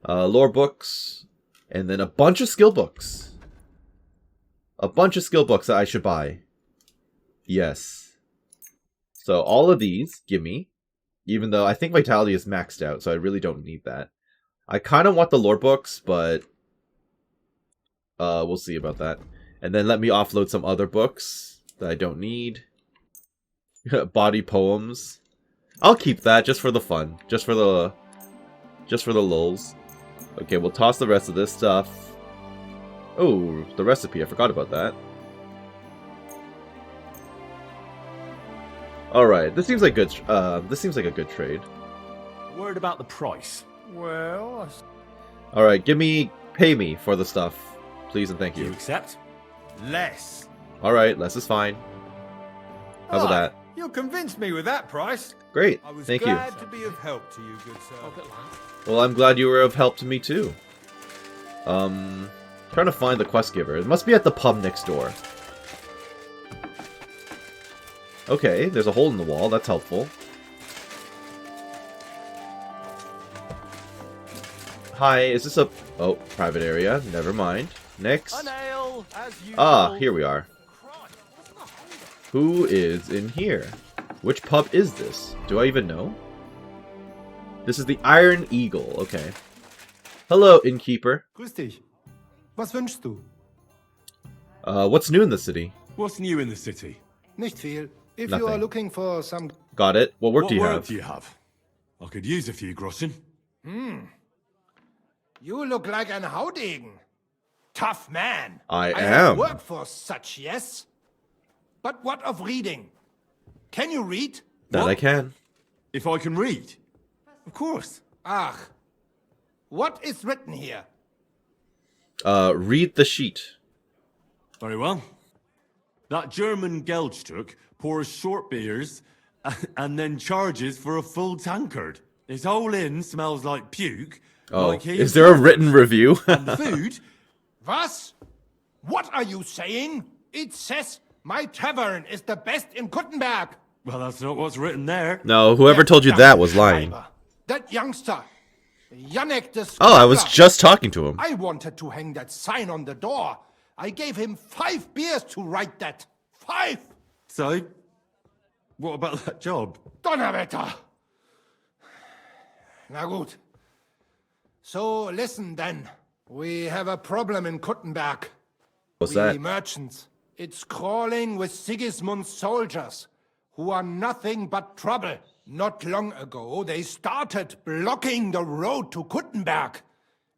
Lore books, and then a bunch of skill books. A bunch of skill books that I should buy. Yes. So all of these, gimme. Even though I think Vitality is maxed out, so I really don't need that. I kind of want the lore books, but we'll see about that. And then let me offload some other books that I don't need. Body poems. I'll keep that just for the fun, just for the lulz. Okay, we'll toss the rest of this stuff. Oh, the recipe, I forgot about that. Alright, this seems like good this seems like a good trade. Word about the price. Well, Alright, pay me for the stuff. Please and thank Do you you. accept? less. Alright, less is fine. How about that? You convinced me with that price. Great, I was thank you. glad to be of help to you, good sir. Well, I'm glad you were of help to me too. Trying to find the quest giver. It must be at the pub next door. Okay, there's a hole in the wall. That's helpful. Hi, is this a... Oh, private area. Never mind. Next. Ah, here we are. Who is in here? Which pub is this? Do I even know? This is the Iron Eagle. Okay. Hello, innkeeper. Grüß dich. Was wünschst du? What's new in the city? What's new in the city? Nicht viel. If you are Nothing. looking for some... Got it. What work What do you work have? do you have? I could use a few groschen. You look like an Haudegen. Tough man. I have am. worked for such, yes? But what of reading? Can you read? That I can. If I can read? Of course. Ach. What is written here? Read the sheet. Very well. That German Geldstück pours short beers and then charges for a full tankard. His whole inn smells like puke. Oh, like he is there a written review? And the food? Was? What are you saying? It says my tavern is the best in Kuttenberg. Well, that's not what's written there. No, whoever told you that was lying. That youngster, Yannick the Oh, I was Scribbler. just talking to him. I wanted to hang that sign on the door. I gave him 5 beers to write that. 5! So, what about that job? Donnerwetter! Na gut. So, listen then. We have a problem in Kuttenberg. What's We that? merchants. It's crawling with Sigismund's soldiers, who are nothing but trouble. Not long ago, they started blocking the road to Kuttenberg,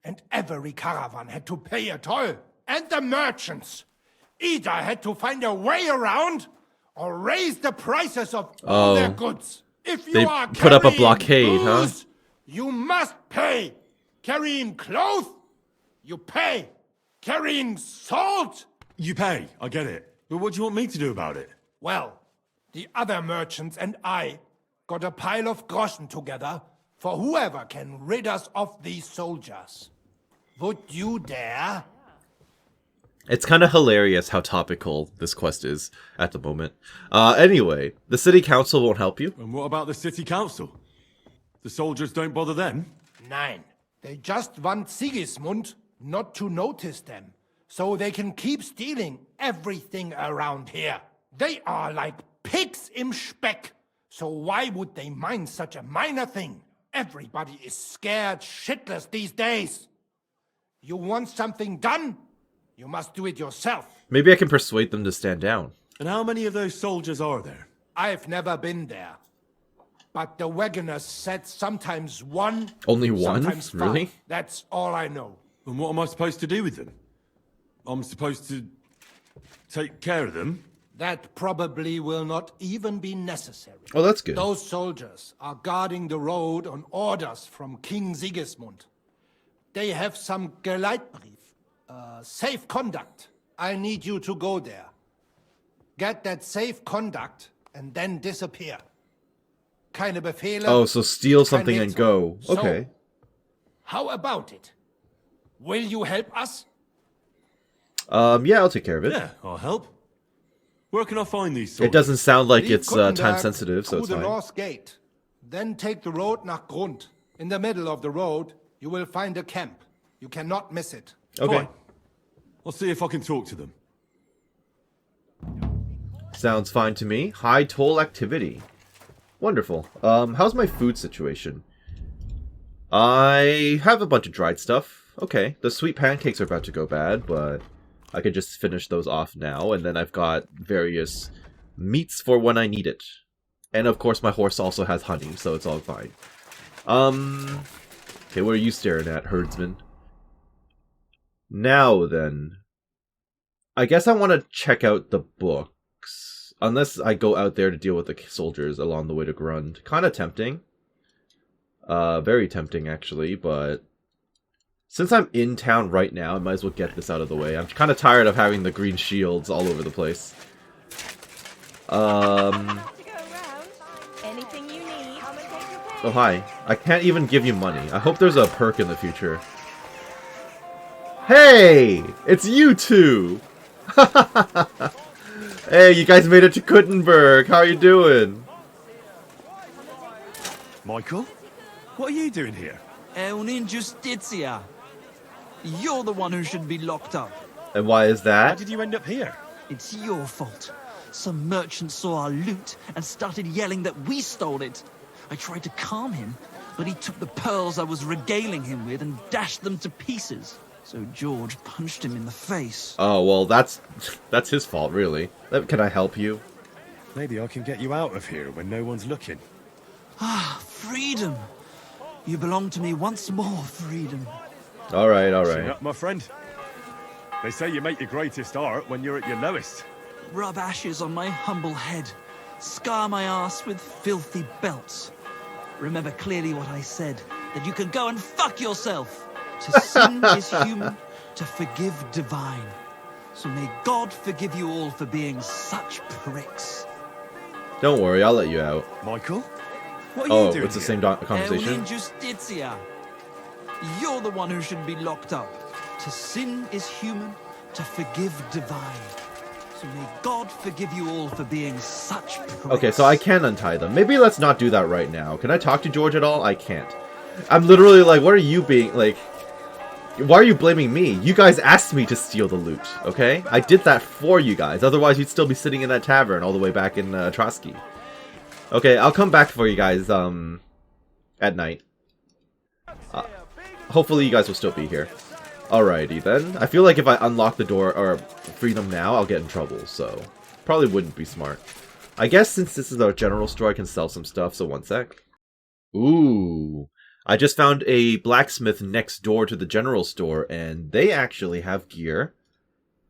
and every caravan had to pay a toll. And the merchants either had to find a way around or raise the prices of all their goods. If you They are put up a carrying blockade, huh? booze, you must pay. Carrying clothes, you pay. Carrying salt, You pay, I get it. But what do you want me to do about it? well, the other merchants and I got a pile of groschen together for whoever can rid us of these soldiers. Would you dare? It's kind of hilarious how topical this quest is at the moment. Anyway, the city council won't help you. And what about the city council? The soldiers don't bother them? Nein. They just want Sigismund not to notice them, so they can keep stealing everything around here. They are like pigs im Speck, so why would they mind such a minor thing? Everybody is scared shitless these days. You want something done? You must do it yourself. Maybe I can persuade them to stand down. And how many of those soldiers are there? I've never been there. But the wagoners said sometimes one. Only one? Sometimes 5. Really? That's all I know. And what am I supposed to do with them? I'm supposed to take care of them? That probably will not even be necessary. Oh, that's good. Those soldiers are guarding the road on orders from King Sigismund. They have some Geleitbrief, safe conduct. I need you to go there. Get that safe conduct and then disappear. Keine Befehle. Oh, so steal something and go. Okay. So, how about it? Will you help us? Yeah, I'll take care of it. Yeah, I'll help. Where can I find these swords? It doesn't sound like Leave it's time Kuttenberg sensitive, so through it's the fine. north gate. Then take the road nach Grund. In the middle of the road, you will find a camp. You cannot miss it. Okay. Fine. I'll see if I can talk to them. Sounds fine to me. High toll activity. Wonderful. How's my food situation? I have a bunch of dried stuff. Okay, the sweet pancakes are about to go bad, but I can just finish those off now, and then I've got various meats for when I need it. And of course my horse also has honey, so it's all fine. Okay, what are you staring at, herdsman? Now then, I guess I want to check out the books. Unless I go out there to deal with the soldiers along the way to Grund. Kind of tempting. Very tempting, actually, but since I'm in town right now, I might as well get this out of the way. I'm kind of tired of having the green shields all over the place. Oh, hi. I can't even give you money. I hope there's a perk in the future. Hey! It's you two! Hey, you guys made it to Kuttenberg. How are you doing? Michael? What are you doing here? Un'ingiustizia. You're the one who should be locked up. And why is that? How did you end up here? It's your fault. Some merchant saw our loot and started yelling that we stole it. I tried to calm him, but he took the pearls I was regaling him with and dashed them to pieces. So George punched him in the face. Oh, well, that's his fault, really. Can I help you? Maybe I can get you out of here when no one's looking. Ah, freedom. You belong to me once more, freedom. Alright, Chin alright. up, my friend. They say you make your greatest art when you're at your lowest. Rub ashes on my humble head. Scar my ass with filthy belts. Remember clearly what I said, that you can go and fuck yourself. To sin is human, to forgive divine. So may God forgive you all for being such pricks. Don't worry, I'll let you out. Michael? What are you doing it's the here? same conversation. Un'ingiustizia. You're the one who should be locked up. To sin is human, to forgive divine. So may God forgive you all for being such pricks. Okay, so I can untie them. Maybe let's not do that right now. Can I talk to George at all? I can't. I'm literally like, what are you being, like... Why are you blaming me? You guys asked me to steal the loot, okay? I did that for you guys. Otherwise, you'd still be sitting in that tavern all the way back in Trotsky. Okay, I'll come back for you guys, at night. Hopefully you guys will still be here. Alrighty then. I feel like if I unlock the door, or free them now, I'll get in trouble, so... Probably wouldn't be smart. I guess since this is a general store, I can sell some stuff, so one sec. Ooh... I just found a blacksmith next door to the general store, and they actually have gear.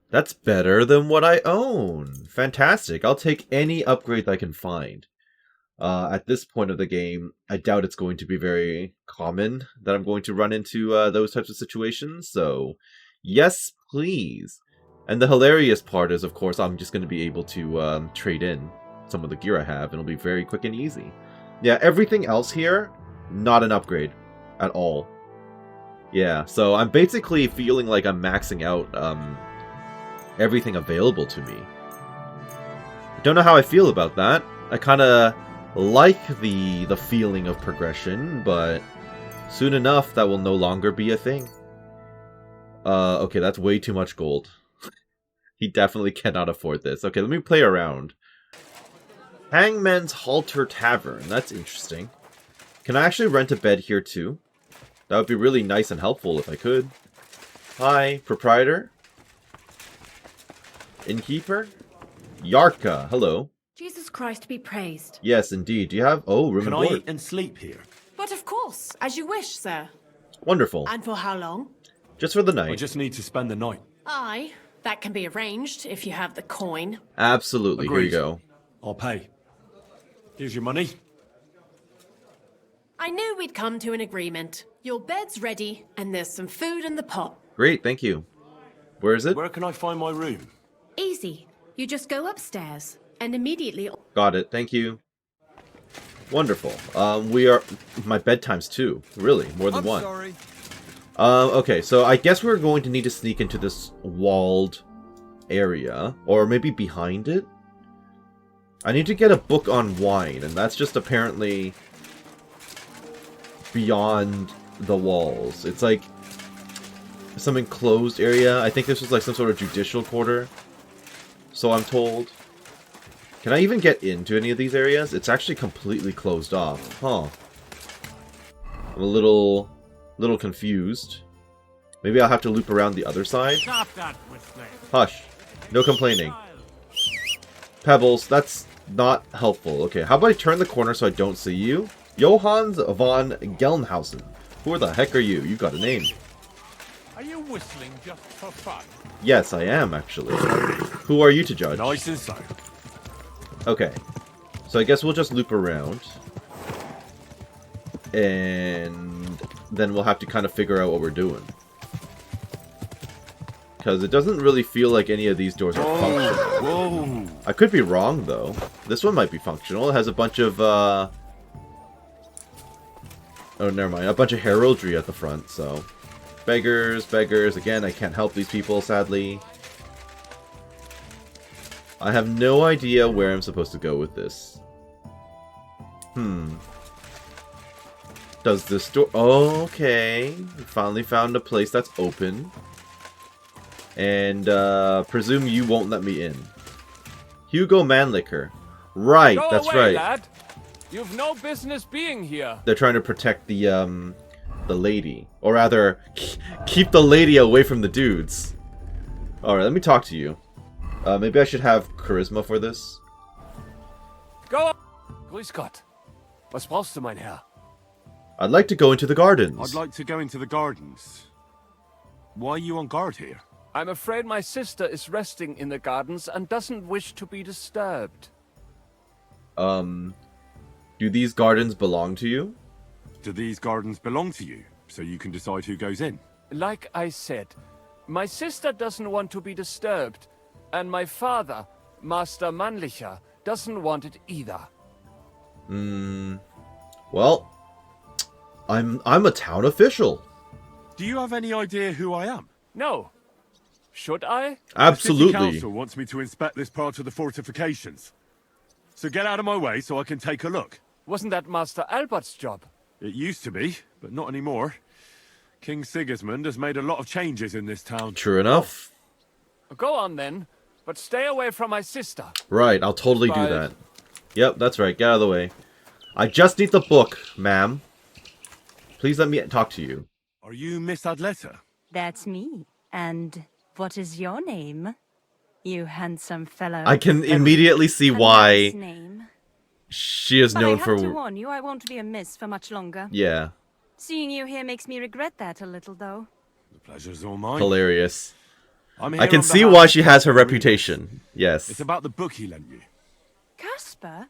That's better than what I own. Fantastic. I'll take any upgrade I can find. At this point of the game, I doubt it's going to be very common that I'm going to run into those types of situations, so yes, please. And the hilarious part is, of course, I'm just going to be able to trade in some of the gear I have, and it'll be very quick and easy. Yeah, everything else here... Not an upgrade at all. Yeah, so I'm basically feeling like I'm maxing out everything available to me. Don't know how I feel about that. I kind of like the feeling of progression, but soon enough that will no longer be a thing. Okay, that's way too much gold. He definitely cannot afford this. Okay, let me play around. Hangman's Halter Tavern. That's interesting. Can I actually rent a bed here too? That would be really nice and helpful if I could. Hi, proprietor? Innkeeper? Yarka, hello. Jesus Christ be praised. Yes, indeed. Do you have... Oh, room and board. Can I eat and sleep here? But of course, as you wish, sir. Wonderful. And for how long? Just for the night. I just need to spend the night. Aye, That can be arranged if you have the coin. Absolutely. Agreed. Here you go. I'll pay. Here's your money. I knew we'd come to an agreement. Your bed's ready, and there's some food in the pot. Great, thank you. Where is it? Where can I find my room? Easy. You just go upstairs, and immediately... Got it, thank you. Wonderful. We are... My bedtime's two. Really, more than one. Sorry. Okay, so I guess we're going to need to sneak into this walled area. Or maybe behind it? I need to get a book on wine, and that's just apparently beyond the walls. It's like some enclosed area. I think this was like some sort of judicial quarter. So I'm told. Can I even get into any of these areas? It's actually completely closed off. Huh. I'm a little confused. Maybe I'll have to loop around the other side. Stop that whistling. Hush. No complaining. Pebbles, that's not helpful. Okay, how about I turn the corner so I don't see you? Johannes von Gelnhausen. Who the heck are you? You got a name. Are you whistling just for fun? Yes, I am, actually. Who are you to judge? Nice and so. Okay. So I guess we'll just loop around. And then we'll have to kind of figure out what we're doing. Because it doesn't really feel like any of these doors are functional. Whoa. I could be wrong, though. This one might be functional. It has a bunch of, oh, never mind. A bunch of heraldry at the front, so... Beggars, beggars. Again, I can't help these people, sadly. I have no idea where I'm supposed to go with this. Does this door... Oh, okay. We finally found a place that's open. And, presume you won't let me in. Hugo Manlicker. Right, Go that's away, right. Lad. You've no business being here. They're trying to protect the lady. Or rather, keep the lady away from the dudes. Alright, let me talk to you. Maybe I should have charisma for this. Go on. Grüß Gott. Was brauchst du, mein Herr? I'd like to go into the gardens. I'd like to go into the gardens. Why are you on guard here? I'm afraid my sister is resting in the gardens and doesn't wish to be disturbed. Do these gardens belong to you? Do these gardens belong to you, so you can decide who goes in? Like I said, my sister doesn't want to be disturbed, and my father, Master Menhard, doesn't want it either. Well, I'm a town official. Do you have any idea who I am? No. Should I? Absolutely. The city council wants me to inspect this part of the fortifications. So get out of my way so I can take a look. Wasn't that Master Albert's job? It used to be, but not anymore. King Sigismund has made a lot of changes in this town. True enough. Go on then, but stay away from my sister. Right, I'll totally do that. Yep, that's right. Get out of the way. I just need the book, ma'am. Please let me talk to you. Are you Miss Adletta? That's me. And what is your name? You handsome fellow. I can immediately see why she is known for... I have to warn you, I won't be a miss for much longer. Yeah. Seeing you here makes me regret that a little, though. The pleasure's all mine. Hilarious. I'm here I can on see behalf why of she has her Casper reputation. Yes. It's about the book he lent you. Casper?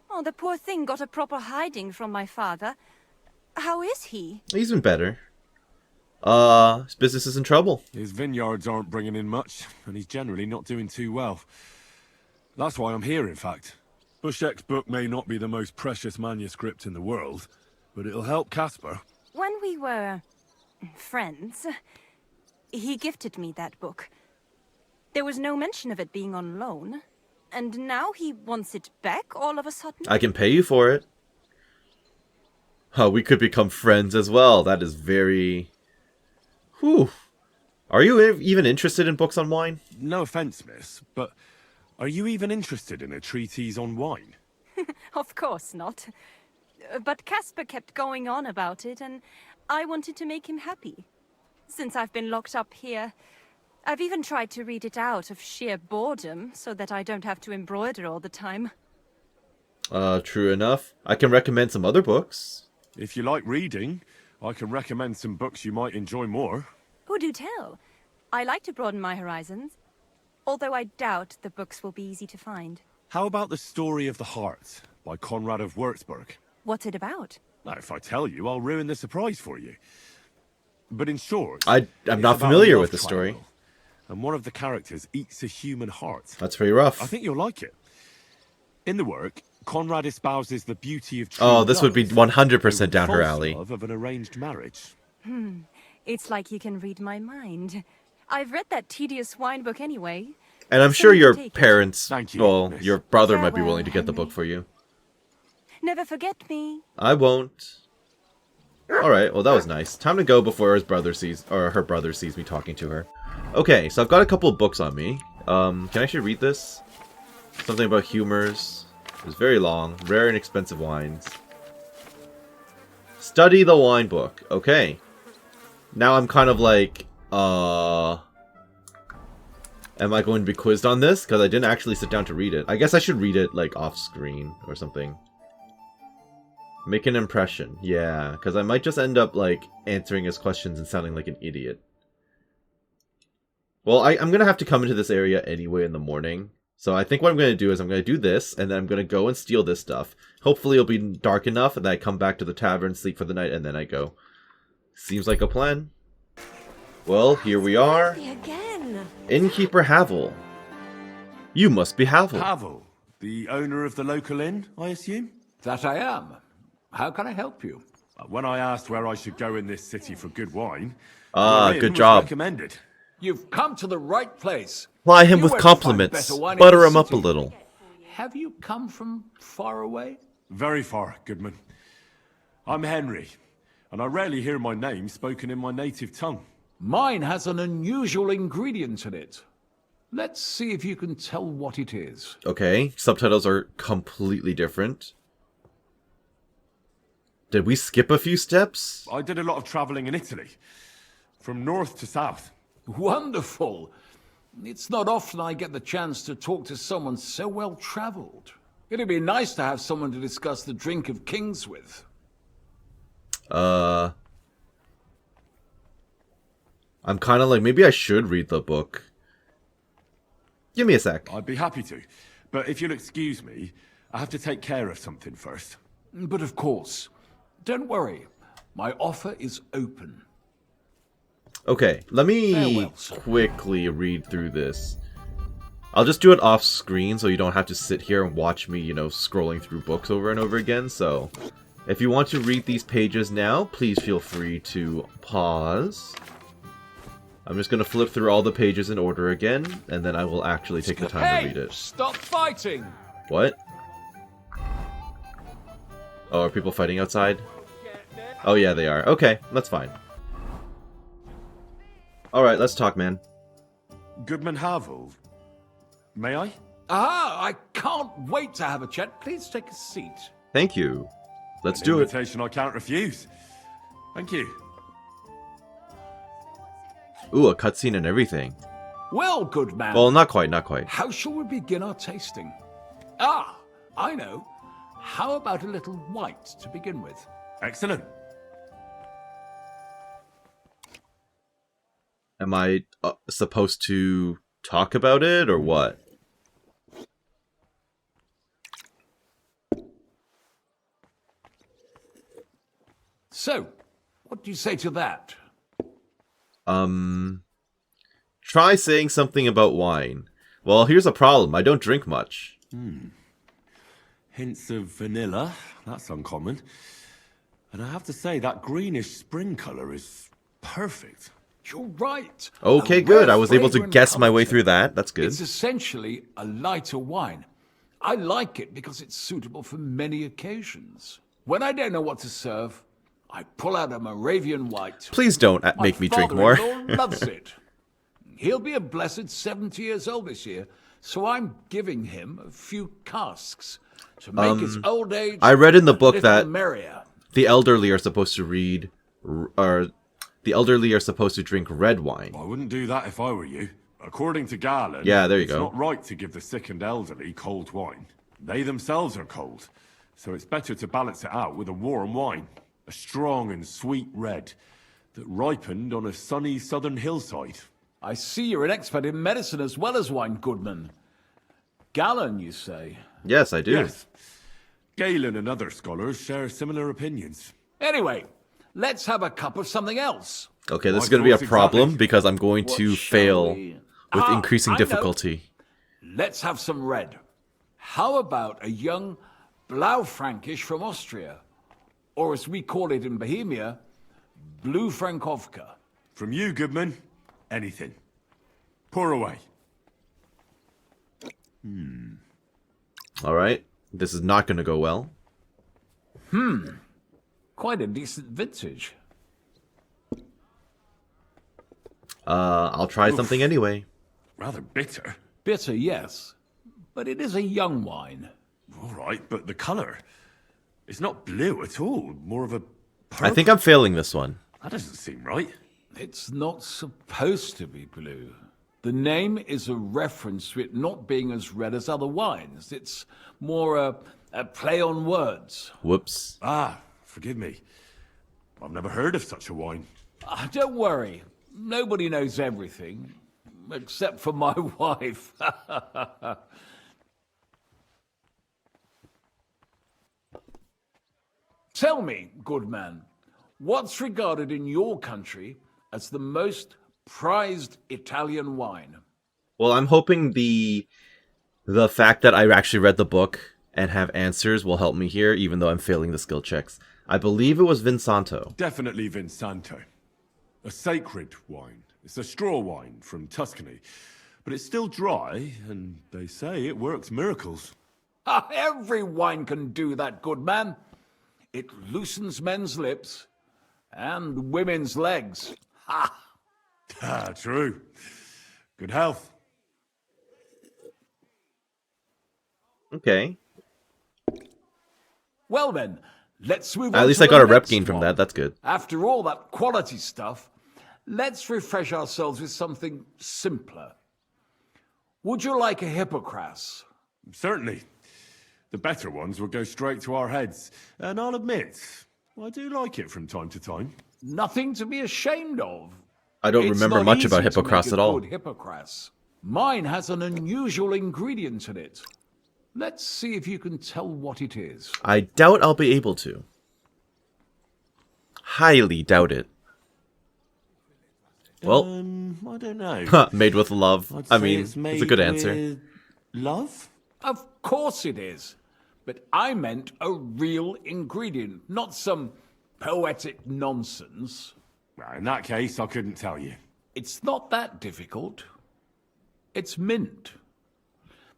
Oh, the poor thing got a proper hiding from my father. How is he? He's been better. His business is in trouble. His vineyards aren't bringing in much, and he's generally not doing too well. That's why I'm here, in fact. Bushek's book may not be the most precious manuscript in the world, but it'll help Casper. When we were friends, he gifted me that book. There was no mention of it being on loan, and now he wants it back all of a sudden? I can pay you for it. Oh, we could become friends as well. That is very... Whew. Are you even interested in books on wine? No offense, miss, but are you even interested in a treatise on wine? Of course not. But Casper kept going on about it, and I wanted to make him happy. Since I've been locked up here, I've even tried to read it out of sheer boredom, so that I don't have to embroider all the time. True enough. I can recommend some other books. If you like reading, I can recommend some books you might enjoy more. Who do tell? I like to broaden my horizons, although I doubt the books will be easy to find. How about The Story of the Heart by Conrad of Würzburg? What's it about? Now, if I tell you, I'll ruin the surprise for you. But in short, I'm it's not about familiar love with the story. triangle, and one of the characters eats a human heart. That's pretty rough. I think you'll like it. In the work, Conrad espouses the beauty of true Oh, this would be love 100% over down the her false alley. love of an arranged marriage. It's like you can read my mind. I've read that tedious wine book anyway. And I'm So sure you your take it. parents, Thank you, well, miss. your brother might be Farewell, willing to get the Henry. book for you. Never forget me. I won't. All right, well that was nice. Time to go before his brother sees, or her brother sees me talking to her. Okay, so I've got a couple of books on me. Can I actually read this? Something about humors. It's very long. Rare and expensive wines. Study the wine book. Okay. Now I'm kind of like, am I going to be quizzed on this? Because I didn't actually sit down to read it. I guess I should read it, like, off screen or something. Make an impression. Yeah, because I might just end up, like, answering his questions and sounding like an idiot. Well, I'm going to have to come into this area anyway in the morning. So I think what I'm going to do is I'm going to do this, and then I'm going to go and steal this stuff. Hopefully it'll be dark enough, and then I come back to the tavern, sleep for the night, and then I go. Seems like a plan. Well, here we are. Again. Innkeeper Havel. You must be Havel. Pavel, the owner of the local inn, I assume? That I am. How can I help you? When I asked where I should go in this city for good wine, Ah, your inn good was job. recommended. You've come to the right place. Ply him You with won't find compliments. better wine in Butter the him up a city. little. Have you come from far away? Very far, Goodman. I'm Henry, and I rarely hear my name spoken in my native tongue. Mine has an unusual ingredient in it. Let's see if you can tell what it is. Okay, subtitles are completely different. Did we skip a few steps? I did a lot of travelling in Italy, from north to south. Wonderful. It's not often I get the chance to talk to someone so well-traveled. It'd be nice to have someone to discuss the drink of kings with. I'm kind of like, maybe I should read the book. Give me a sec. I'd be happy to, but if you'll excuse me, I have to take care of something first. But of course, don't worry. My offer is open. Okay, let me Farewell, sir. quickly read through this. I'll just do it off screen so you don't have to sit here and watch me, you know, scrolling through books over and over again. So, if you want to read these pages now, please feel free to pause. I'm just going to flip through all the pages in order again, and then I will actually take the time to read it. Stop fighting! What? Oh, are people fighting outside? Oh yeah, they are. Okay, that's fine. Alright, let's talk, man. Goodman Havel, may I? Ah, I can't wait to have a chat. Please take a seat. Thank you. Let's An do it. invitation I can't refuse. Thank you. Ooh, a cutscene and everything. Well, good man. Well, not quite, not quite. How shall we begin our tasting? Ah, I know. How about a little white to begin with? Excellent. Am I supposed to talk about it, or what? So, what do you say to that? Try saying something about wine. Well, here's a problem. I don't drink much. Hints of vanilla. That's uncommon. And I have to say, that greenish spring colour is perfect. You're right. Okay, A good. rare I was able to flavour and guess my way colour. through that. That's good. It's essentially a lighter wine. I like it because it's suitable for many occasions. When I don't know what to serve, I pull out a Moravian white. Please don't make me drink more. My father-in-law loves it. He'll be a blessed 70 years old this year, so I'm giving him a few casks to make his old age I read in the a book little that merrier. the elderly are supposed to read, or the elderly are supposed to drink red wine. I wouldn't do that if I were you. According to Garland, Yeah, there you it's go. not right to give the sick and elderly cold wine. They themselves are cold, so it's better to balance it out with a warm wine. A strong and sweet red that ripened on a sunny southern hillside. I see you're an expert in medicine as well as wine, Goodman. Galen, you say? Yes, I do. Yes. Galen and other scholars share similar opinions. Anyway, let's have a cup of something else. Okay, this is going to be a problem because I'm going to fail with increasing I know. difficulty. Let's have some red. How about a young Blaufränkisch from Austria? Or as we call it in Bohemia, Blue Frankovka. From you, Goodman, anything. Pour away. All right. This is not going to go well. Quite a decent vintage. I'll try something anyway. Rather bitter. Bitter, yes. But it is a young wine. All right, but the colour. It's not blue at all. More of a purple. I think I'm failing this one. That doesn't seem right. It's not supposed to be blue. The name is a reference to it not being as red as other wines. It's more a play on words. Whoops. Ah, forgive me. I've never heard of such a wine. Don't worry. Nobody knows everything. Except for my wife. Tell me, good man, what's regarded in your country as the most prized Italian wine? Well, I'm hoping the fact that I actually read the book and have answers will help me here, even though I'm failing the skill checks. I believe it was Vinsanto. Definitely Vinsanto. A sacred wine. It's a straw wine from Tuscany. But it's still dry, and they say it works miracles. Every wine can do that, good man. It loosens men's lips and women's legs. Ha! Ah, true. Good health. Okay. Well then, let's move on. At least to I got the a rep next gain from one. that. That's good. After all that quality stuff, let's refresh ourselves with something simpler. Would you like a Hippocras? Certainly. The better ones will go straight to our heads. And I'll admit, I do like it from time to time. Nothing to be ashamed of. I don't It's remember not much about easy to Hippocras make a at all. good Hippocras. Mine has an unusual ingredient in it. Let's see if you can tell what it is. I doubt I'll be able to. Highly doubt it. Well, I don't know. made with love. I'd I say mean, it's it's a good made answer. with love? Of course it is. But I meant a real ingredient, not some poetic nonsense. Well, in that case, I couldn't tell you. It's not that difficult. It's mint.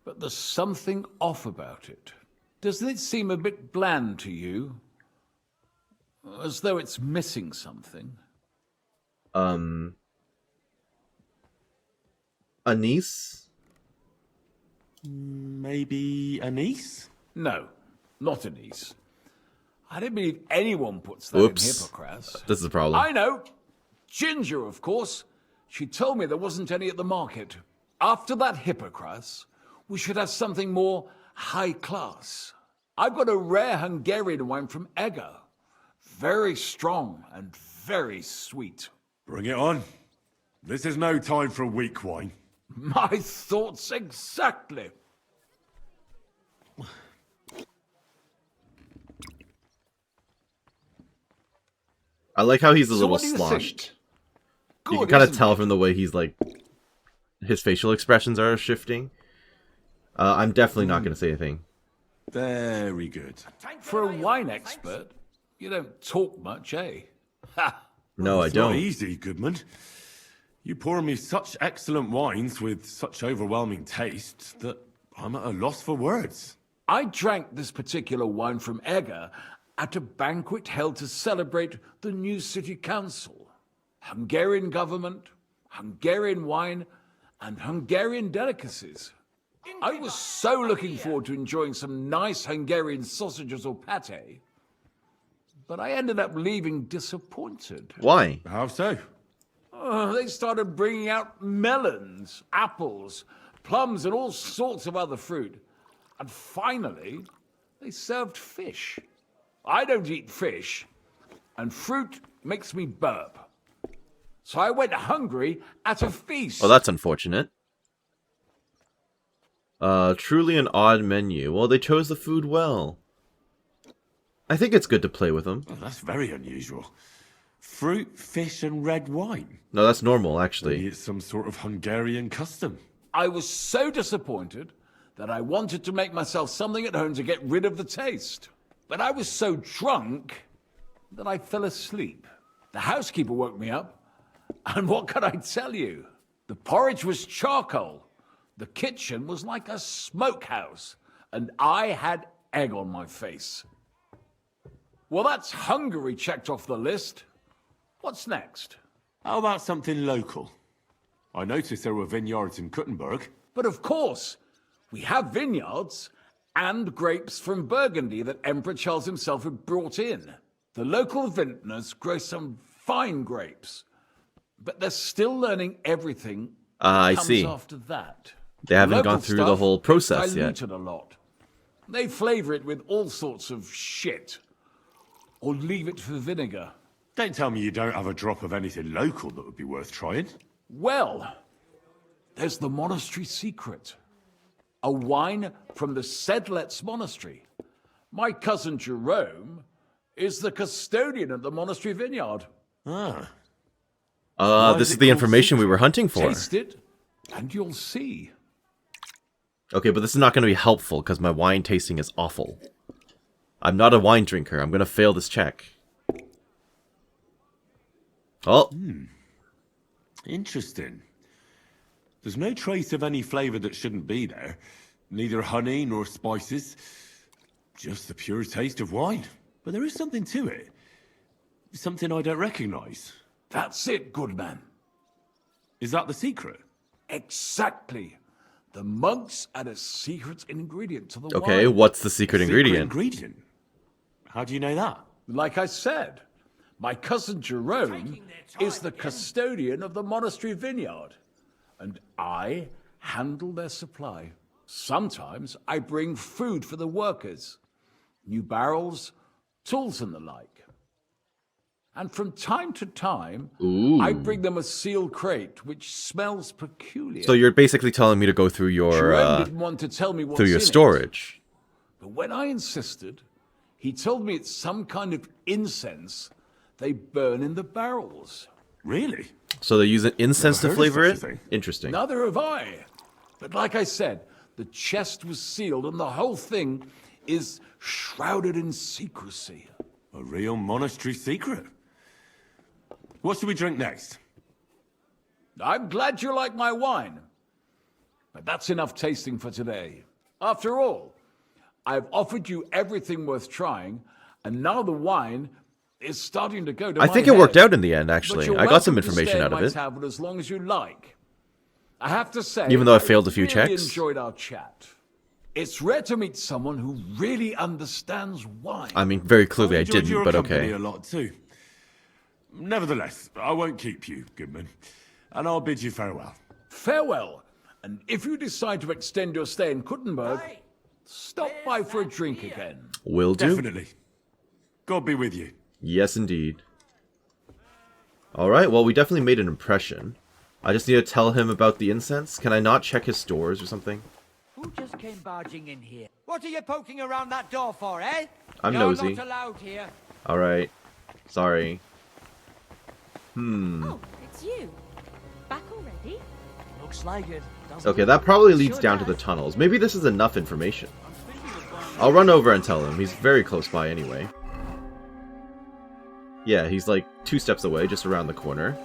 But there's something off about it. Doesn't it seem a bit bland to you? As though it's missing something. Anise? Maybe anise? No, not anise. I don't believe anyone puts that Oops. in Hippocras. This is a problem. I know. Ginger, of course. She told me there wasn't any at the market. After that Hippocras, we should have something more high class. I've got a rare Hungarian wine from Eger. Very strong and very sweet. Bring it on. This is no time for weak wine. My thoughts exactly. I like how he's a So little what do you sloshed. think? You can Good, kind of isn't tell it? from the way he's like, his facial expressions are shifting. I'm definitely not going to say anything. Very good. For a wine expert, you don't talk much, eh? Ha! No, I It's not don't. easy, Goodman. You pour me such excellent wines with such overwhelming taste that I'm at a loss for words. I drank this particular wine from Eger at a banquet held to celebrate the new city council. Hungarian government, Hungarian wine, and Hungarian delicacies. I was so looking forward to enjoying some nice Hungarian sausages or pate, but I ended up leaving disappointed. Why? How so? They started bringing out melons, apples, plums, and all sorts of other fruit. And finally, they served fish. I don't eat fish, and fruit makes me burp. So I went hungry at a feast. Oh, that's unfortunate. Truly an odd menu. Well, they chose the food well. I think it's good to play with them. Well, that's very unusual. Fruit, fish, and red wine. No, that's normal, actually. Maybe it's some sort of Hungarian custom. I was so disappointed that I wanted to make myself something at home to get rid of the taste. But I was so drunk that I fell asleep. The housekeeper woke me up, and what can I tell you? The porridge was charcoal. The kitchen was like a smokehouse, and I had egg on my face. Well, that's Hungary checked off the list. What's next? How about something local? I noticed there were vineyards in Kuttenberg. But of course, we have vineyards and grapes from Burgundy that Emperor Charles himself had brought in. The local vintners grow some fine grapes, but they're still learning everything that comes see. after that. They haven't Local gone through the stuff whole process yet. diluted a lot. They flavor it with all sorts of shit, or leave it for vinegar. Don't tell me you don't have a drop of anything local that would be worth trying. Well, there's the monastery secret. A wine from the Sedlets Monastery. My cousin Jerome is the custodian of the monastery vineyard. This is the information we were hunting for. Taste it, and you'll see. Okay, but this is not going to be helpful because my wine tasting is awful. I'm not a wine drinker. I'm going to fail this check. Oh. Interesting. There's no trace of any flavour that shouldn't be there. Neither honey nor spices. Just the pure taste of wine. But there is something to it. Something I don't recognise. That's it, good man. Is that the secret? Exactly. The monks add a secret ingredient to the wine. Okay, what's the secret ingredient? Ingredient? How do you know that? Like I said, my cousin Jerome is the custodian of the monastery vineyard, and I handle their supply. Sometimes I bring food for the workers, new barrels, tools and the like. And from time to time, I bring them a sealed crate which smells peculiar. So you're basically telling me to go through your Jerome didn't want to tell me what's through your in storage. It. But when I insisted, he told me it's some kind of incense they burn in the barrels. Really? So they use an incense to flavor it? Interesting. Neither have I. But like I said, the chest was sealed and the whole thing is shrouded in secrecy. A real monastery secret. What should we drink next? I'm glad you like my wine. But that's enough tasting for today. After all, I've offered you everything worth trying, and now the wine is starting to go to I my think it head. worked out in the end, actually. But you're I got some welcome to information stay out in of my it. tavern as long as you like. I have to say, Even though I failed a few really checks. enjoyed our chat. It's rare to meet someone who really understands wine. I mean, very clearly I enjoyed didn't, your but company okay. a lot too. Nevertheless, I won't keep you, Goodman, and I'll bid you farewell. Farewell. And if you decide to extend your stay in Kuttenberg, stop by for a drink again. Will do. Definitely. God be with you. Yes, indeed. Alright, well, we definitely made an impression. I just need to tell him about the incense. Can I not check his stores or something? Who just came barging in here? What are you poking around that door for, eh? I'm You're nosy. not allowed here. Alright. Sorry. Oh, it's you. Back already? Looks like it. Okay, that probably leads down to the tunnels. Maybe this is enough information. I'll run over and tell him. He's very close by anyway. Yeah, he's like 2 steps away, just around the corner.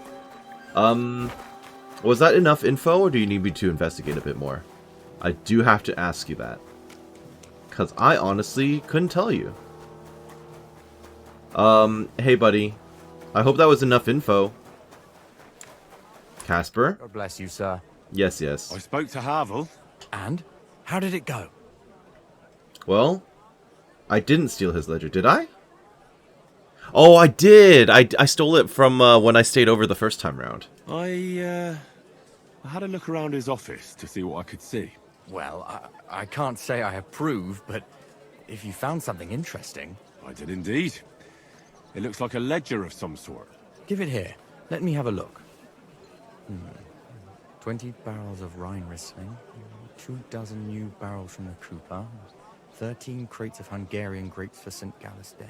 Was that enough info, or do you need me to investigate a bit more? I do have to ask you that. Because I honestly couldn't tell you. Hey buddy. I hope that was enough info. Casper? God bless you, sir. Yes, yes. I spoke to Havel. And? How did it go? Well, I didn't steal his ledger, did I? Oh, I did! I stole it from when I stayed over the first time round. I had a look around his office to see what I could see. Well, I can't say I approve, but if you found something interesting... I did indeed. It looks like a ledger of some sort. Give it here. Let me have a look. 20 barrels of Rhine Riesling, 24 new barrels from the Cooper, 13 crates of Hungarian grapes for St. Gallisdale.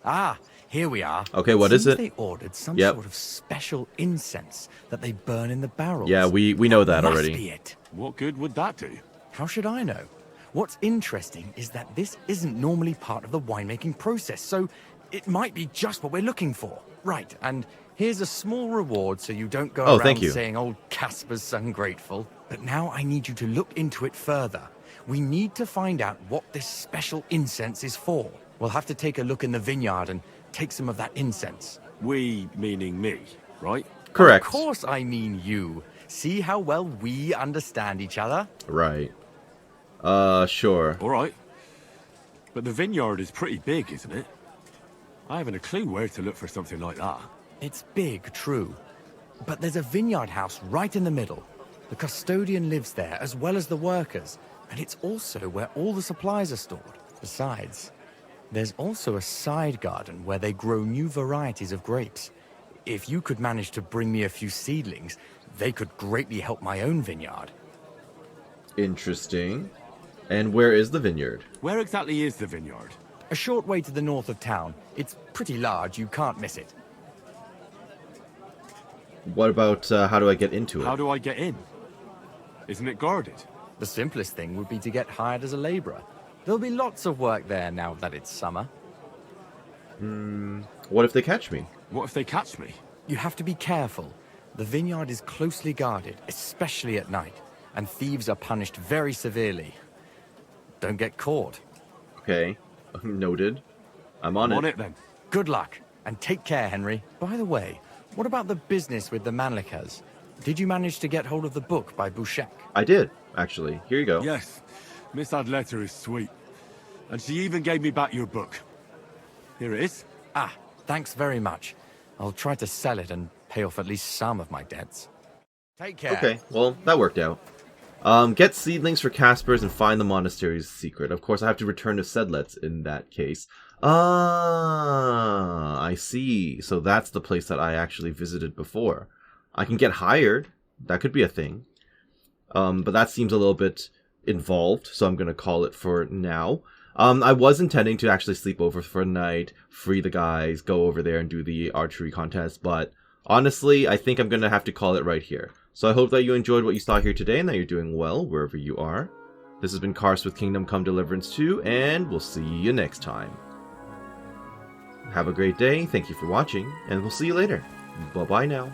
Ah, here we are. Okay, what is it? They ordered some Yep. sort of special incense that they burn in the barrels. Yeah, we know that Must already. be it. What good would that do? How should I know? What's interesting is that this isn't normally part of the winemaking process, so it might be just what we're looking for. Right, and here's a small reward so you don't go Oh, around thank you. saying old Casper's ungrateful. But now I need you to look into it further. We need to find out what this special incense is for. We'll have to take a look in the vineyard and take some of that incense. We, meaning me, right? Correct. Of course I mean you. See how well we understand each other? Right. Sure. All right. But the vineyard is pretty big, isn't it? I haven't a clue where to look for something like that. It's big, true. But there's a vineyard house right in the middle. The custodian lives there, as well as the workers. And it's also where all the supplies are stored. Besides, there's also a side garden where they grow new varieties of grapes. If you could manage to bring me a few seedlings, they could greatly help my own vineyard. Interesting. And where is the vineyard? Where exactly is the vineyard? A short way to the north of town. It's pretty large, you can't miss it. What about, how do I get into it? How do I get in? Isn't it guarded? The simplest thing would be to get hired as a laborer. There'll be lots of work there now that it's summer. What if they catch me? What if they catch me? You have to be careful. The vineyard is closely guarded, especially at night, and thieves are punished very severely. Don't get caught. Okay. Noted. I'm on it. Then. Good luck, and take care, Henry. By the way, what about the business with the Mannlichers? Did you manage to get hold of the book by Bouchek? I did, actually. Here you go. Yes. Miss Adletter is sweet. And she even gave me back your book. Here it is. Ah, thanks very much. I'll try to sell it and pay off at least some of my debts. Take care. Okay, well, that worked out. Get seedlings for Casper's and find the monastery's secret. Of course, I have to return to Sedlitz in that case. Ah, I see. So that's the place that I actually visited before. I can get hired. That could be a thing. But that seems a little bit involved, so I'm going to call it for now. I was intending to actually sleep over for a night, free the guys, go over there and do the archery contest, but honestly, I think I'm going to have to call it right here. So I hope that you enjoyed what you saw here today and that you're doing well wherever you are. This has been Karst with Kingdom Come Deliverance 2, and we'll see you next time. Have a great day, thank you for watching, and we'll see you later. Bye-bye now.